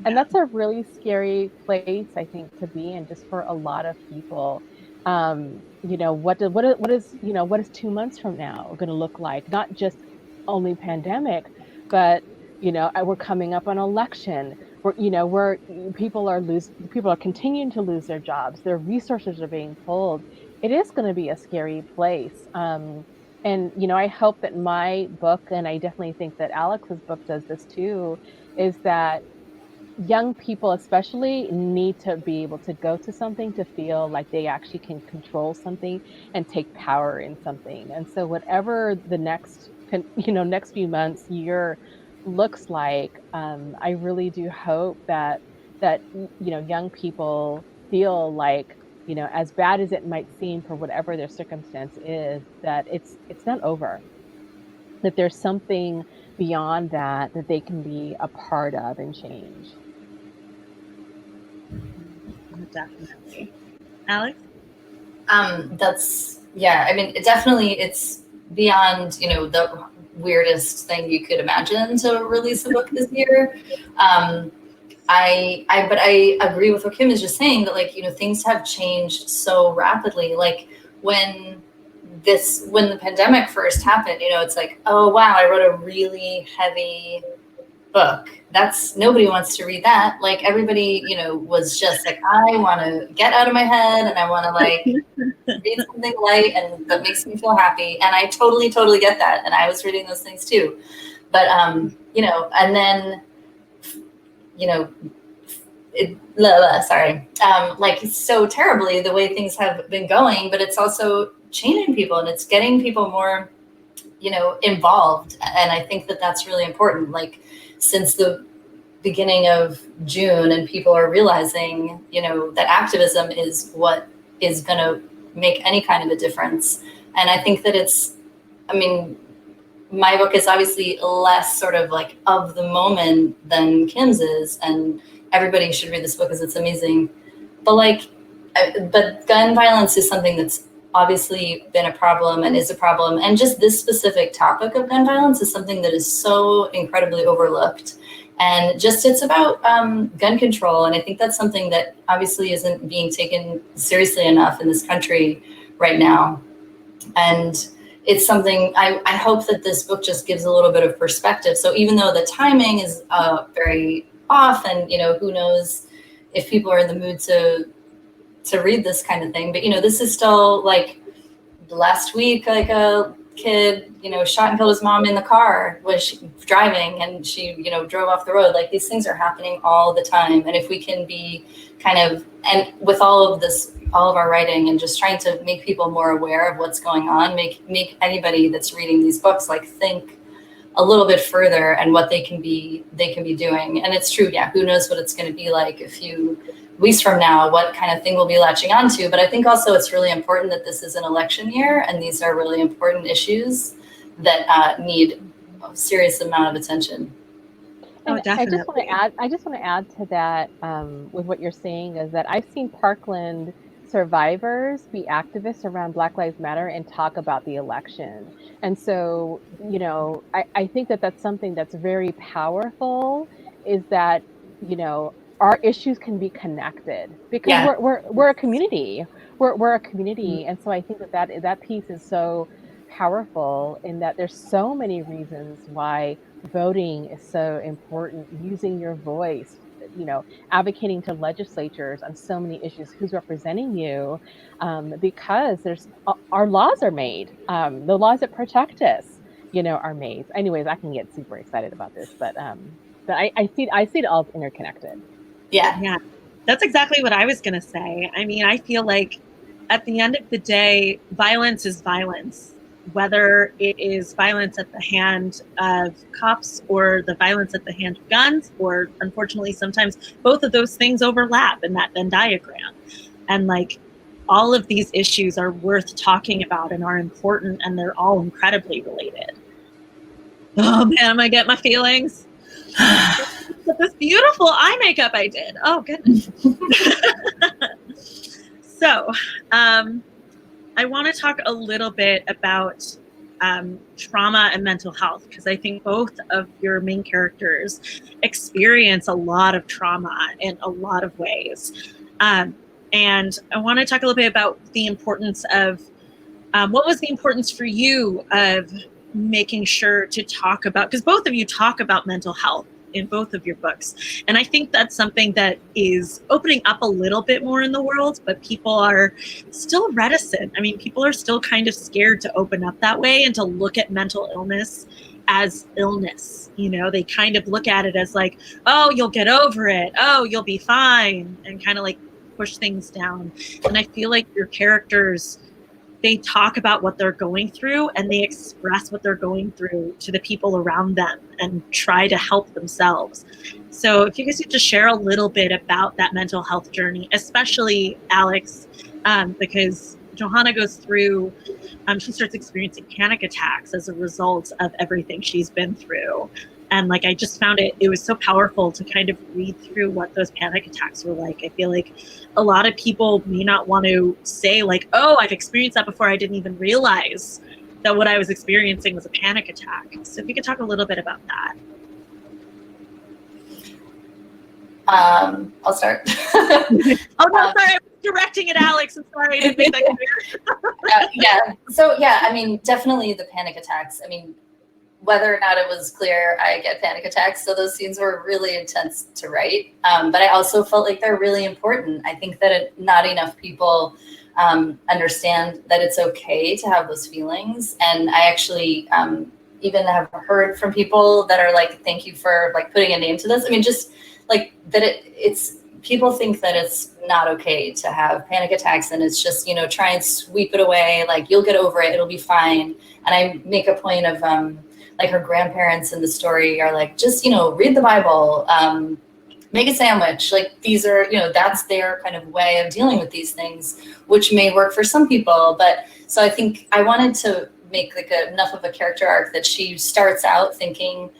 And that's a really scary place, I think, to be in, just for a lot of people. What is 2 months from now going to look like? Not just only pandemic, but we're coming up on election. Where people are continuing to lose their jobs. Their resources are being pulled, it is going to be a scary place. And, I hope that my book, and I definitely think that Alex's book does this too, is that young people especially need to be able to go to something to feel like they actually can control something and take power in something. And so whatever the next few months, year looks like, I really do hope that young people feel like, as bad as it might seem for whatever their circumstance is, that it's not over, that there's something beyond that they can be a part of and change. Definitely. Alex? I mean, it's beyond, the weirdest thing you could imagine to release a book this year. But I agree with what Kim is just saying, that things have changed so rapidly. Like when the pandemic first happened, it's like, oh wow, I wrote a really heavy book. Nobody wants to read that. Like everybody, was just like, I want to get out of my head and I want to read something light and that makes me feel happy. And I totally get that. And I was reading those things too. But, and then, so terribly the way things have been going, but it's also changing people and it's getting people more, involved. And I think that that's really important. Like since the beginning of June, and people are realizing, that activism is what is going to make any kind of a difference. And I think that my book is obviously less sort of like of the moment than Kim's is, and everybody should read this book because it's amazing. But but gun violence is something that's obviously been a problem and is a problem. And just this specific topic of gun violence is something that is so incredibly overlooked. And just it's about gun control. And I think that's something that obviously isn't being taken seriously enough in this country right now. And it's something I hope that this book just gives a little bit of perspective. So even though the timing is very off, and who knows if people are in the mood to read this kind of thing, but this is still like last week, like a kid shot and killed his mom in the car, was driving, and she drove off the road. Like these things are happening all the time. And if we can be and with all of our writing and just trying to make people more aware of what's going on, make anybody that's reading these books think a little bit further and what they can be doing. And it's true, yeah, who knows what it's going to be like a few weeks from now, what kind of thing we'll be latching onto. But I think also it's really important that this is an election year, and these are really important issues that need a serious amount of attention. And I just want to add to that, with what you're saying, is that I've seen Parkland survivors be activists around Black Lives Matter and talk about the election. And so, I think that that's something that's very powerful, is that, our issues can be connected because we're a community. We're a community. And so I think that piece is so powerful, in that there's so many reasons why voting is so important, using your voice, advocating to legislatures on so many issues, who's representing you, because our laws are made. The laws that protect us, are made. Anyways, I can get super excited about this, but I see it all interconnected. Yeah, that's exactly what I was going to say. I mean, I feel like at the end of the day, violence is violence, whether it is violence at the hand of cops or the violence at the hand of guns, or unfortunately, sometimes both of those things overlap in that Venn diagram. And all of these issues are worth talking about and are important, and they're all incredibly related. Oh man, am I getting my feelings? But this beautiful eye makeup I did. Oh goodness. So, I want to talk a little bit about trauma and mental health, because I think both of your main characters experience a lot of trauma in a lot of ways. And I want to talk a little bit about the importance of what was the importance for you of making sure to talk about, because both of you talk about mental health in both of your books. And I think that's something that is opening up a little bit more in the world, but people are still reticent. I mean, people are still kind of scared to open up that way and to look at mental illness as illness. You know, they kind of look at it as like, oh, you'll get over it. Oh, you'll be fine. And kind of like push things down. And I feel like your characters, they talk about what they're going through and they express what they're going through to the people around them and try to help themselves. So if you guys could just share a little bit about that mental health journey, especially Alex, because Johanna goes through, she starts experiencing panic attacks as a result of everything she's been through. And like, I just found it was so powerful to kind of read through what those panic attacks were like. I feel like a lot of people may not want to say like, oh, I've experienced that before. I didn't even realize that what I was experiencing was a panic attack. So if you could talk a little bit about that. I'll start. Oh, no, sorry. I was directing at Alex. I'm sorry. I didn't make that clear. Yeah. So, yeah, I mean, definitely the panic attacks. I mean, whether or not it was clear, I get panic attacks. So those scenes were really intense to write. But I also felt like they're really important. I think that not enough people understand that it's okay to have those feelings. And I actually even have heard from people that are like, thank you for like putting a name to this. I mean, just like that it's people think that it's not okay to have panic attacks and it's just, you know, try and sweep it away. Like you'll get over it. It'll be fine. And I make a point of like her grandparents in the story are like, just, you know, read the Bible, make a sandwich. Like these are, you know, that's their kind of way of dealing with these things, which may work for some people. But so I think I wanted to make like enough of a character arc that she starts out thinking,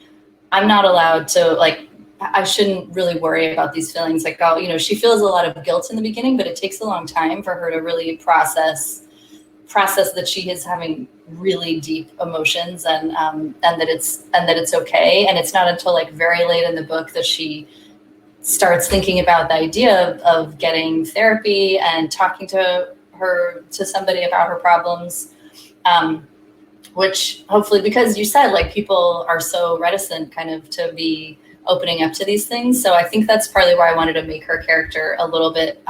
I'm not allowed to, like, I shouldn't really worry about these feelings. Like, oh, you know, she feels a lot of guilt in the beginning, but it takes a long time for her to really process that she is having really deep emotions and that it's okay. And it's not until like very late in the book that she starts thinking about the idea of getting therapy and talking to somebody about her problems, which hopefully, because you said like people are so reticent kind of to be opening up to these things. So I think that's partly why I wanted to make her character a little bit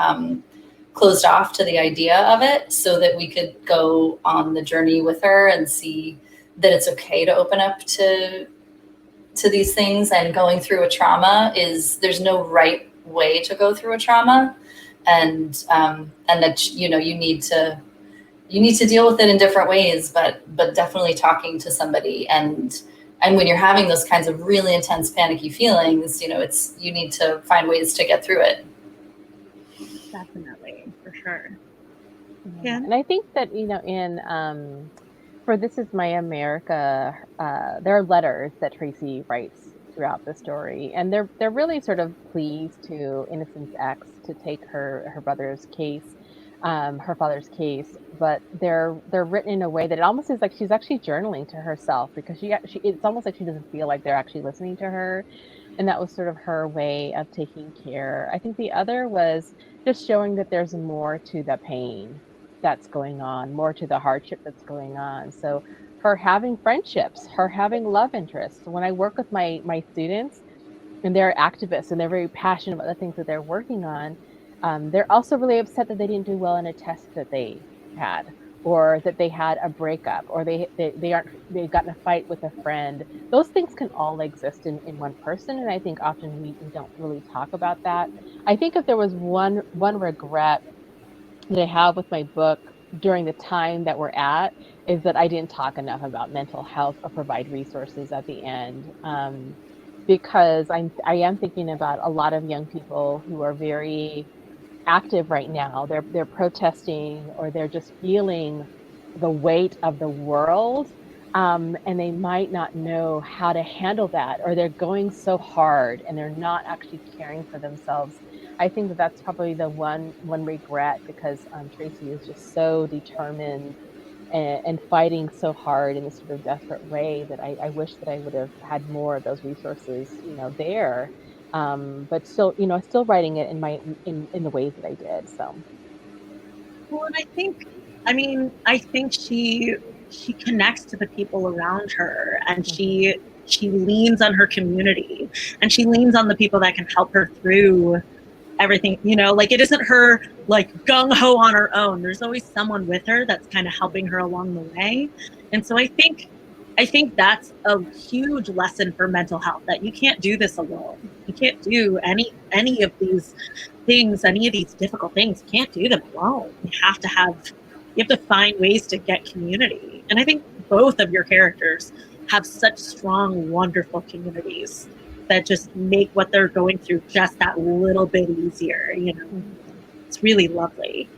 closed off to the idea of it, so that we could go on the journey with her and see that it's okay to open up to these things. And going through a trauma there's no right way to go through a trauma, and that, you know, you need to deal with it in different ways, but definitely talking to somebody. And when you're having those kinds of really intense panicky feelings, you know, you need to find ways to get through it. Definitely, for sure. Yeah. And I think that, you know, in for This Is My America, there are letters that Tracy writes throughout the story, and they're really sort of pleas to Innocence X to take her brother's case, her father's case, but they're written in a way that it almost is like she's actually journaling to herself, because she it's almost like she doesn't feel like they're actually listening to her. And that was sort of her way of taking care. I think the other was just showing that there's more to the pain that's going on, more to the hardship that's going on. So her having friendships, her having love interests. When I work with my students, and they're activists and they're very passionate about the things that they're working on, they're also really upset that they didn't do well in a test that they had, or that they had a breakup, or they got in a fight with a friend. Those things can all exist in one person, and I think often we don't really talk about that. I think if there was one regret that I have with my book during the time that we're at, is that I didn't talk enough about mental health or provide resources at the end, because I am thinking about a lot of young people who are very active right now. They're protesting, or they're just feeling the weight of the world, and they might not know how to handle that, or they're going so hard and they're not actually caring for themselves. I think that that's probably the one regret, because Tracy is just so determined and fighting so hard in this sort of desperate way, that I wish that I would have had more of those resources, you know, there. But still, you know, still writing it in the ways that I did. So. Well, and I think she connects to the people around her, and she she leans on her community, and she leans on the people that can help her through everything. Like, it isn't her like gung-ho on her own. There's always someone with her that's kind of helping her along the way. And so I think that's a huge lesson for mental health, that you can't do this alone. You can't do any of these things, any of these difficult things. You can't do them alone. You have to find ways to get community. And I think both of your characters have such strong, wonderful communities that just make what they're going through just that little bit easier. It's really lovely.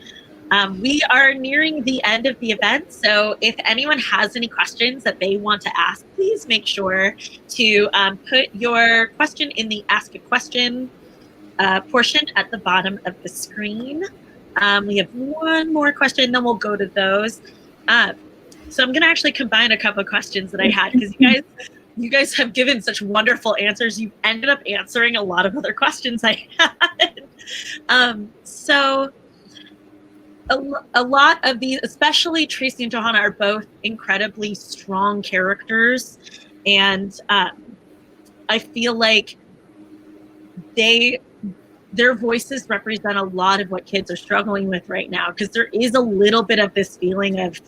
We are nearing the end of the event, so if anyone has any questions that they want to ask, please make sure to put your question in the Ask a Question portion at the bottom of the screen. We have one more question, then we'll go to those. So I'm going to actually combine a couple of questions that I had, because you guys have given such wonderful answers. You've ended up answering a lot of other questions I had. So a lot of these, especially Tracy and Johanna, are both incredibly strong characters. And I feel like their voices represent a lot of what kids are struggling with right now, because there is a little bit of this feeling of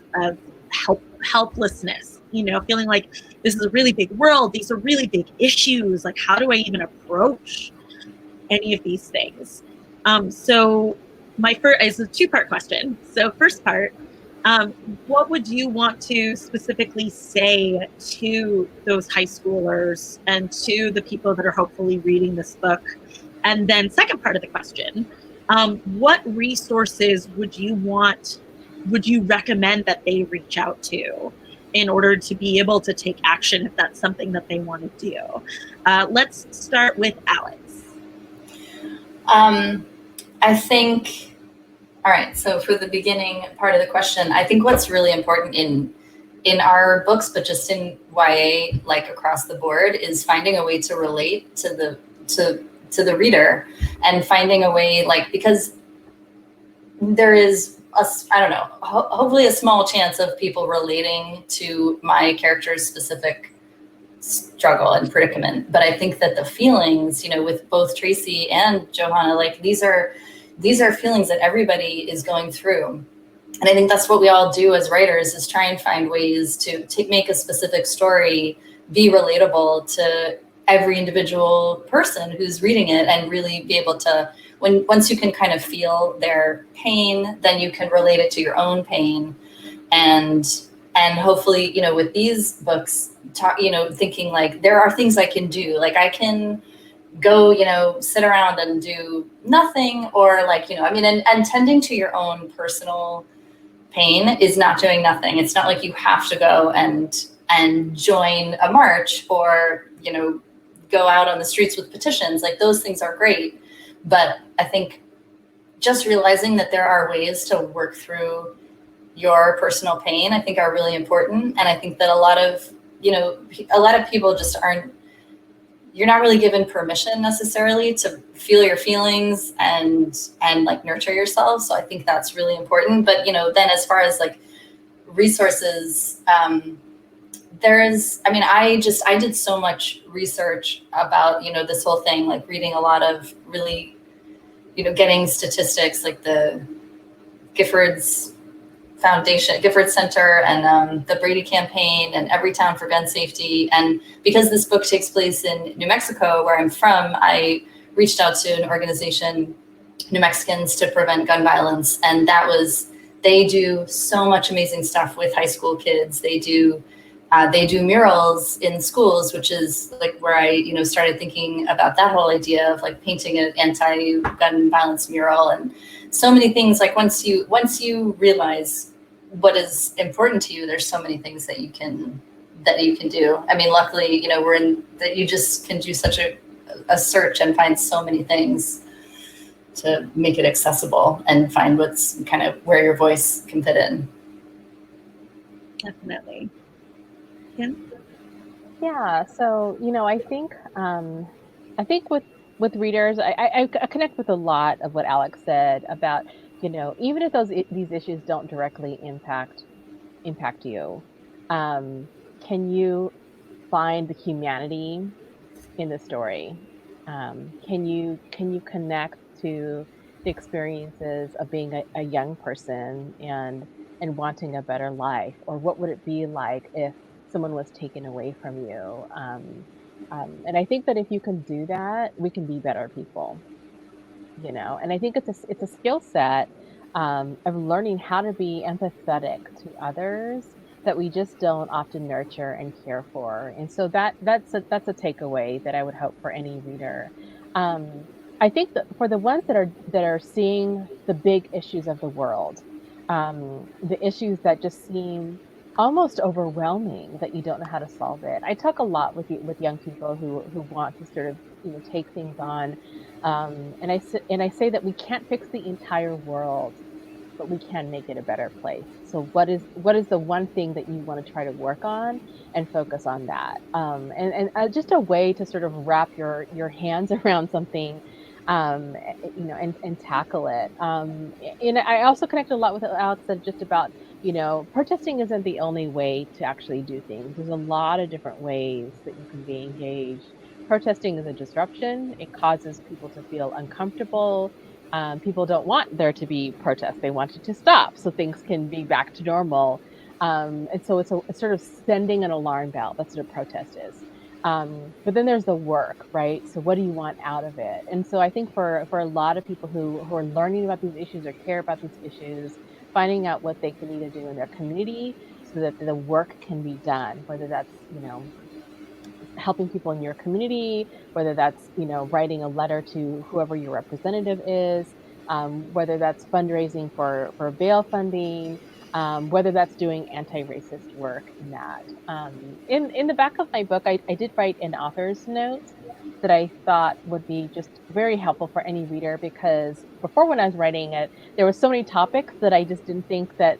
helplessness, feeling like this is a really big world. These are really big issues. Like, how do I even approach any of these things? So my first is a two-part question. So first part, what would you want to specifically say to those high schoolers and to the people that are hopefully reading this book? And then second part of the question, what resources would you recommend that they reach out to in order to be able to take action if that's something that they want to do? Let's start with Alex. I think, all right, so for the beginning part of the question, I think what's really important in our books, but just in YA, like across the board, is finding a way to relate to the reader, and finding a way, like, because there is hopefully a small chance of people relating to my character's specific struggle and predicament. But I think that the feelings, with both Tracy and Johanna, like, these are feelings that everybody is going through. And I think that's what we all do as writers, is try and find ways to make a specific story be relatable to every individual person who's reading it, and really be able to, once you can kind of feel their pain, then you can relate it to your own pain. And hopefully, with these books, thinking like, there are things I can do. Like, I can go, sit around and do nothing, or like, and tending to your own personal pain is not doing nothing. It's not like you have to go and join a march, or, go out on the streets with petitions. Like, those things are great. But I think just realizing that there are ways to work through your personal pain, I think, are really important. And I think that a lot of people just you're not really given permission necessarily to feel your feelings and like nurture yourself. So I think that's really important. But, then as far as like resources, I did so much research about, this whole thing, like reading a lot of really, getting statistics, like the Giffords Foundation, Gifford Center, and the Brady campaign, and Every Town for Gun Safety. And because this book takes place in New Mexico, where I'm from, I reached out to an organization, New Mexicans to Prevent Gun Violence. And they do so much amazing stuff with high school kids. They do murals in schools, which is like where I, started thinking about that whole idea of like painting an anti-gun violence mural, and so many things. Like, once you realize what is important to you, there's so many things that you can do. I mean, luckily, that you just can do such a search and find so many things to make it accessible and find what's kind of where your voice can fit in. Definitely. Kim? Yeah, so I think with readers, I connect with a lot of what Alex said about, even if these issues don't directly impact you, can you find the humanity in the story? Can you connect to the experiences of being a young person and wanting a better life, or what would it be like if someone was taken away from you? And I think that if you can do that, we can be better people, you know. And I think it's a skill set of learning how to be empathetic to others that we just don't often nurture and care for. And so that's a takeaway that I would hope for any reader. um, I think that for the ones that are seeing the big issues of the world, the issues that just seem almost overwhelming, that you don't know how to solve it. I talk a lot with young people who want to sort of, you know, take things on, and I say that we can't fix the entire world, but we can make it a better place. So what is the one thing that you want to try to work on and focus on that? Just a way to sort of wrap your hands around something, you know, and tackle it. And I also connect a lot with what Alex said just about, you know, protesting isn't the only way to actually do things. There's a lot of different ways that you can be engaged. Protesting is a disruption. It causes people to feel uncomfortable. People don't want there to be protests. They want it to stop so things can be back to normal. And so it's sort of sending an alarm bell. That's what a protest is. But then there's the work, right? So what do you want out of it? And so I think for a lot of people who are learning about these issues or care about these issues, finding out what they can either do in their community so that the work can be done, whether that's, you know, helping people in your community, whether that's, you know, writing a letter to whoever your representative is, whether that's fundraising for bail funding, whether that's doing anti-racist work in that. In the back of my book, I did write an author's note that I thought would be just very helpful for any reader, because before, when I was writing it, there were so many topics that I just didn't think that,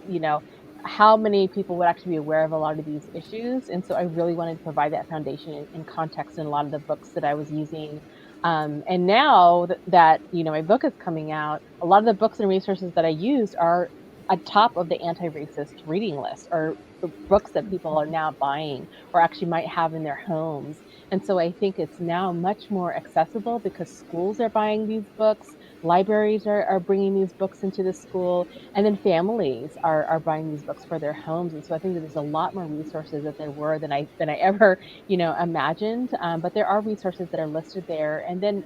you know, how many people would actually be aware of a lot of these issues. And so I really wanted to provide that foundation and context in a lot of the books that I was using. And now that, you know, my book is coming out, a lot of the books and resources that I used are atop of the anti-racist reading list, or the books that people are now buying or actually might have in their homes. And so I think it's now much more accessible because schools are buying these books, libraries are bringing these books into the school, and then families are buying these books for their homes. And so I think that there's a lot more resources that there were than I ever, you know, imagined. But there are resources that are listed there. And then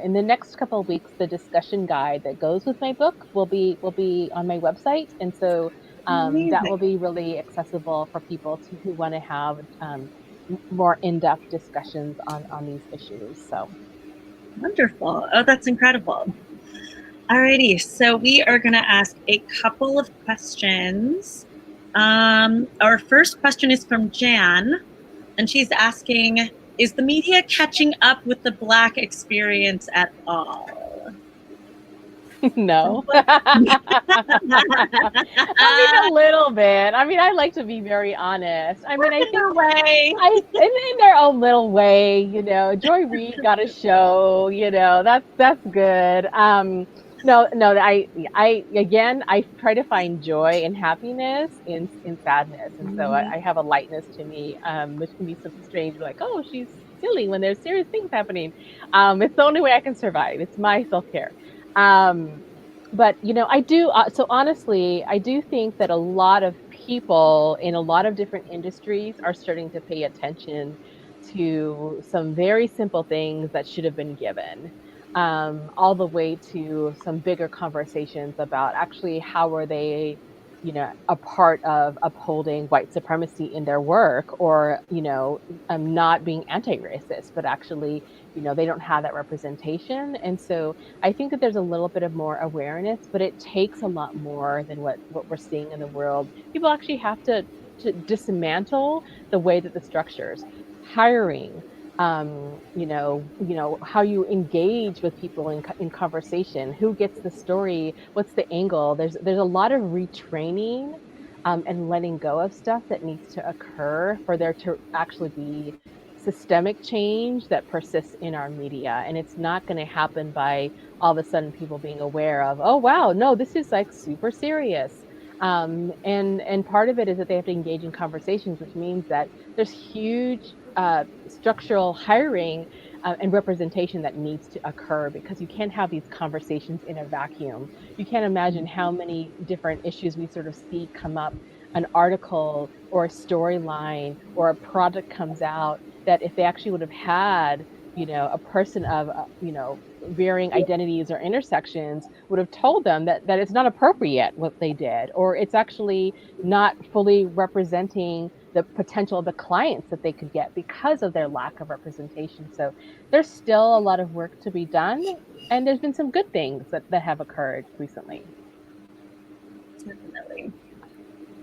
in the next couple of weeks, the discussion guide that goes with my book will be on my website. And so that will Amazing. be really accessible for people who want to have more in-depth discussions on these issues. So Wonderful. Oh, that's incredible. Alrighty, so we are going to ask a couple of questions. Our first question is from Jan, and she's asking, is the media catching up with the Black experience at all? no. I mean, a little bit. I mean, I like to be very honest. I mean, I think in their own little way, you know, Joy Reid got a show, you know, that's good. No, again, I try to find joy and happiness in sadness. And so I have a lightness to me, which can be so strange, like, oh, she's silly when there's serious things happening. It's the only way I can survive. It's my self-care. But you know, I do. So honestly, I do think that a lot of people in a lot of different industries are starting to pay attention to some very simple things that should have been given, all the way to some bigger conversations about actually how are they, you know, a part of upholding white supremacy in their work, or, you know, not being anti-racist, but actually, you know, they don't have that representation. And so I think that there's a little bit of more awareness, but it takes a lot more than what we're seeing in the world. People actually have to dismantle the way that the structures, hiring, you know, how you engage with people in conversation, who gets the story, what's the angle. There's a lot of retraining and letting go of stuff that needs to occur for there to actually be systemic change that persists in our media. And it's not going to happen by all of a sudden people being aware of, oh wow, no, this is like super serious. And part of it is that they have to engage in conversations, which means that there's huge structural hiring and representation that needs to occur, because you can't have these conversations in a vacuum. You can't imagine how many different issues we sort of see come up. An article or a storyline or a product comes out that if they actually would have had, a person of, varying identities or intersections, would have told them that it's not appropriate what they did, or it's actually not fully representing the potential of the clients that they could get because of their lack of representation. So there's still a lot of work to be done, and there's been some good things that have occurred recently. Definitely.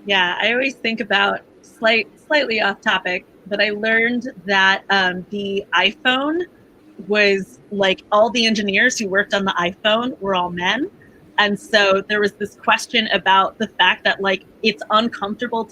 Yeah, I always think about, slightly off topic, but I learned that the iPhone was like, all the engineers who worked on the iPhone were all men. And so there was this question about the fact that like it's uncomfortable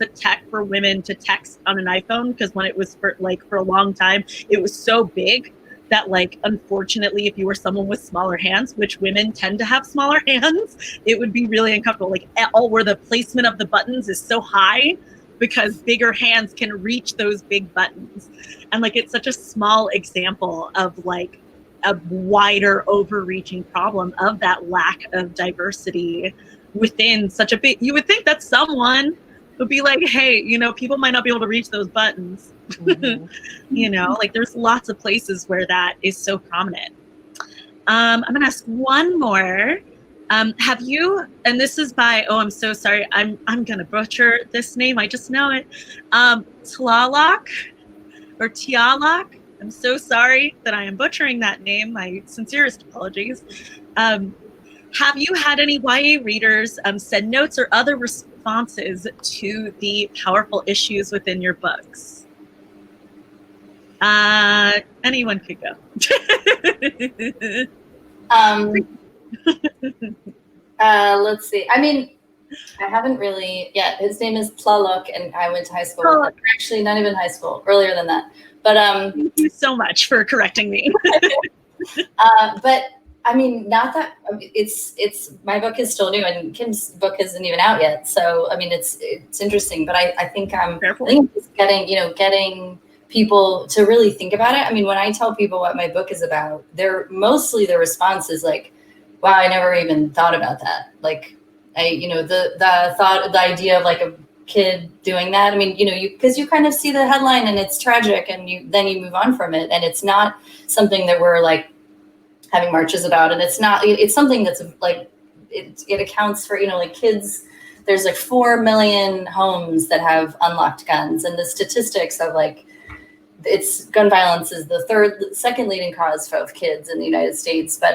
for women to text on an iPhone, because when it was for a long time, it was so big that like, unfortunately, if you were someone with smaller hands, which women tend to have smaller hands, it would be really uncomfortable. Like, all where the placement of the buttons is so high, because bigger hands can reach those big buttons. And like, it's such a small example of like a wider overreaching problem of that lack of diversity within such a big, you would think that someone would be like, hey, people might not be able to reach those buttons. Mm-hmm. Like there's lots of places where that is so prominent. I'm going to ask one more. Have you, and this is by, oh, I'm so sorry, I'm going to butcher this name, I just know it. Tlaloc or Tialak. I'm so sorry that I am butchering that name. My sincerest apologies. Have you had any YA readers send notes or other responses to the powerful issues within your books? Anyone could go. Let's see. I mean, I haven't really yet. His name is Tlaloc, and I went to high school with him. Actually, not even high school, earlier than that. But thank you so much for correcting me. But I mean, not that it's my book is still new, and Kim's book isn't even out yet. So I mean, it's interesting. But I think I think it's getting people to really think about it. I mean, when I tell people what my book is about, mostly the response is like, wow, I never even thought about that. Like, the idea of like a kid doing that. I mean, because you kind of see the headline and it's tragic, and then you move on from it, and it's not something that we're like having marches about, and it's something that's like it accounts for like kids. There's like 4 million homes that have unlocked guns, and the statistics of like gun violence is the second leading cause of kids in the United States. But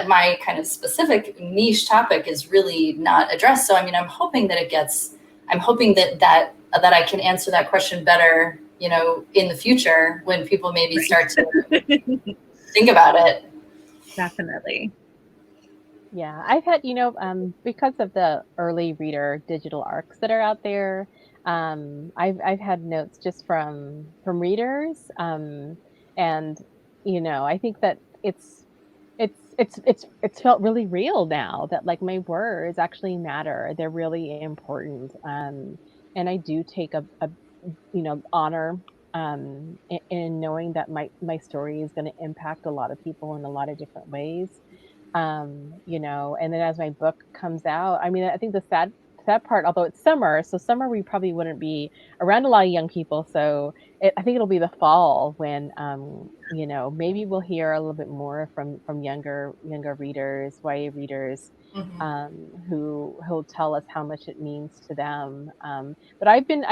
my kind of specific niche topic is really not addressed. So I mean, I'm hoping that I can answer that question better, in the future, when people maybe start to think about it. Definitely. Yeah, I've had, because of the early reader digital arcs that are out there, I've had notes just from readers, and I think that it's felt really real now, that like my words actually matter. They're really important, and I do take a honor in knowing that my story is going to impact a lot of people in a lot of different ways. And then as my book comes out, I mean, I think the sad part, although it's summer, so summer we probably wouldn't be around a lot of young people. So I think it'll be the fall when, maybe we'll hear a little bit more from younger readers, YA readers, who'll tell us how much it means to them. But I've been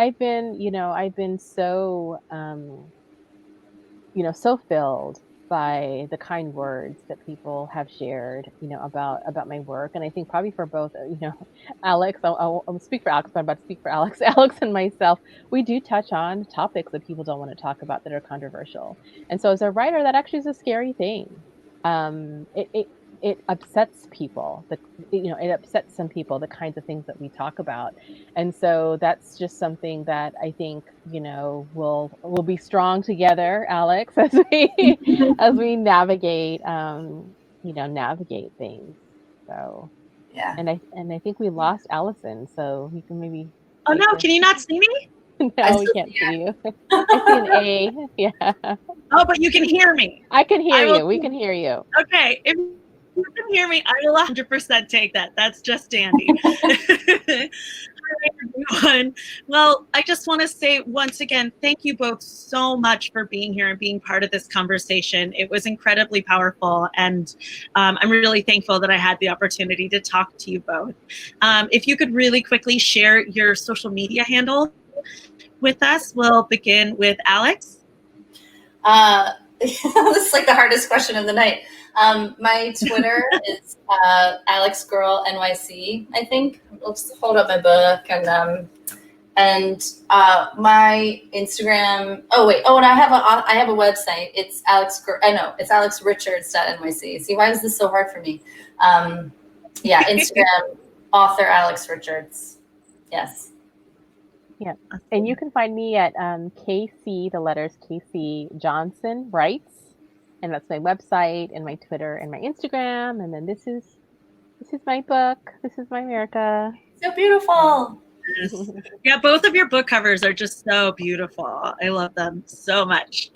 so, so filled by the kind words that people have shared, about my work. And I think probably for both, Alex, I'll speak for Alex, but I'm about to speak for Alex, and myself, we do touch on topics that people don't want to talk about that are controversial. And so as a writer, that actually is a scary thing. It upsets people, it upsets some people, the kinds of things that we talk about. And so that's just something that I think, we'll be strong together, Alex, as we navigate, navigate things. So Yeah. And I think we lost Allison, so you can maybe. Oh no, can you not see me? No, we can't see you. I see an A. Yeah. Oh, but you can hear me. I can hear I will- you. We can hear you. Okay, if you can hear me, I will 100% take that. That's just dandy. All right, everyone. Well, I just want to say once again, thank you both so much for being here and being part of this conversation. It was incredibly powerful, and I'm really thankful that I had the opportunity to talk to you both. If you could really quickly share your social media handle with us, we'll begin with Alex. This is like the hardest question of the night. My Twitter is AlexGirlNYC, I think. Let's hold up my book and my Instagram. And I have a website. It's it's AlexRichards.nyc. See, why is this so hard for me? Instagram author Alex Richards. Yes. Yeah, and you can find me at KC, the letters KC Johnson Writes, and that's my website and my Twitter and my Instagram. And then this is my book. This is my America. So beautiful. Yes. Yeah, both of your book covers are just so beautiful. I love them so much.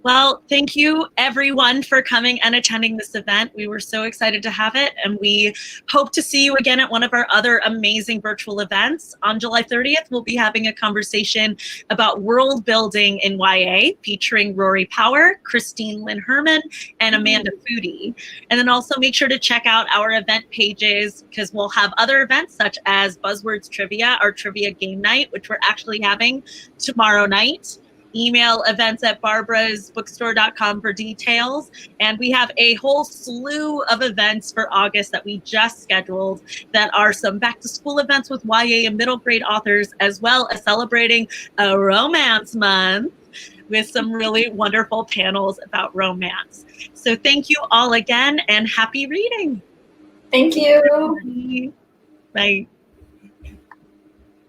Well, thank you everyone for coming and attending this event. We were so excited to have it, and we hope to see you again at one of our other amazing virtual events. On July 30th, we'll be having a conversation about world building in YA, featuring Rory Power, Christine Lynn Herman, and Amanda Foodie. And then also make sure to check out our event pages, because we'll have other events such as Buzzwords Trivia, our trivia game night, which we're actually having tomorrow night. Email events@barbarasbookstore.com for details. And we have a whole slew of events for August that we just scheduled that are some back to school events with YA and middle grade authors, as well as celebrating a romance month with some really wonderful panels about romance. So thank you all again, and happy reading. Thank you. Bye.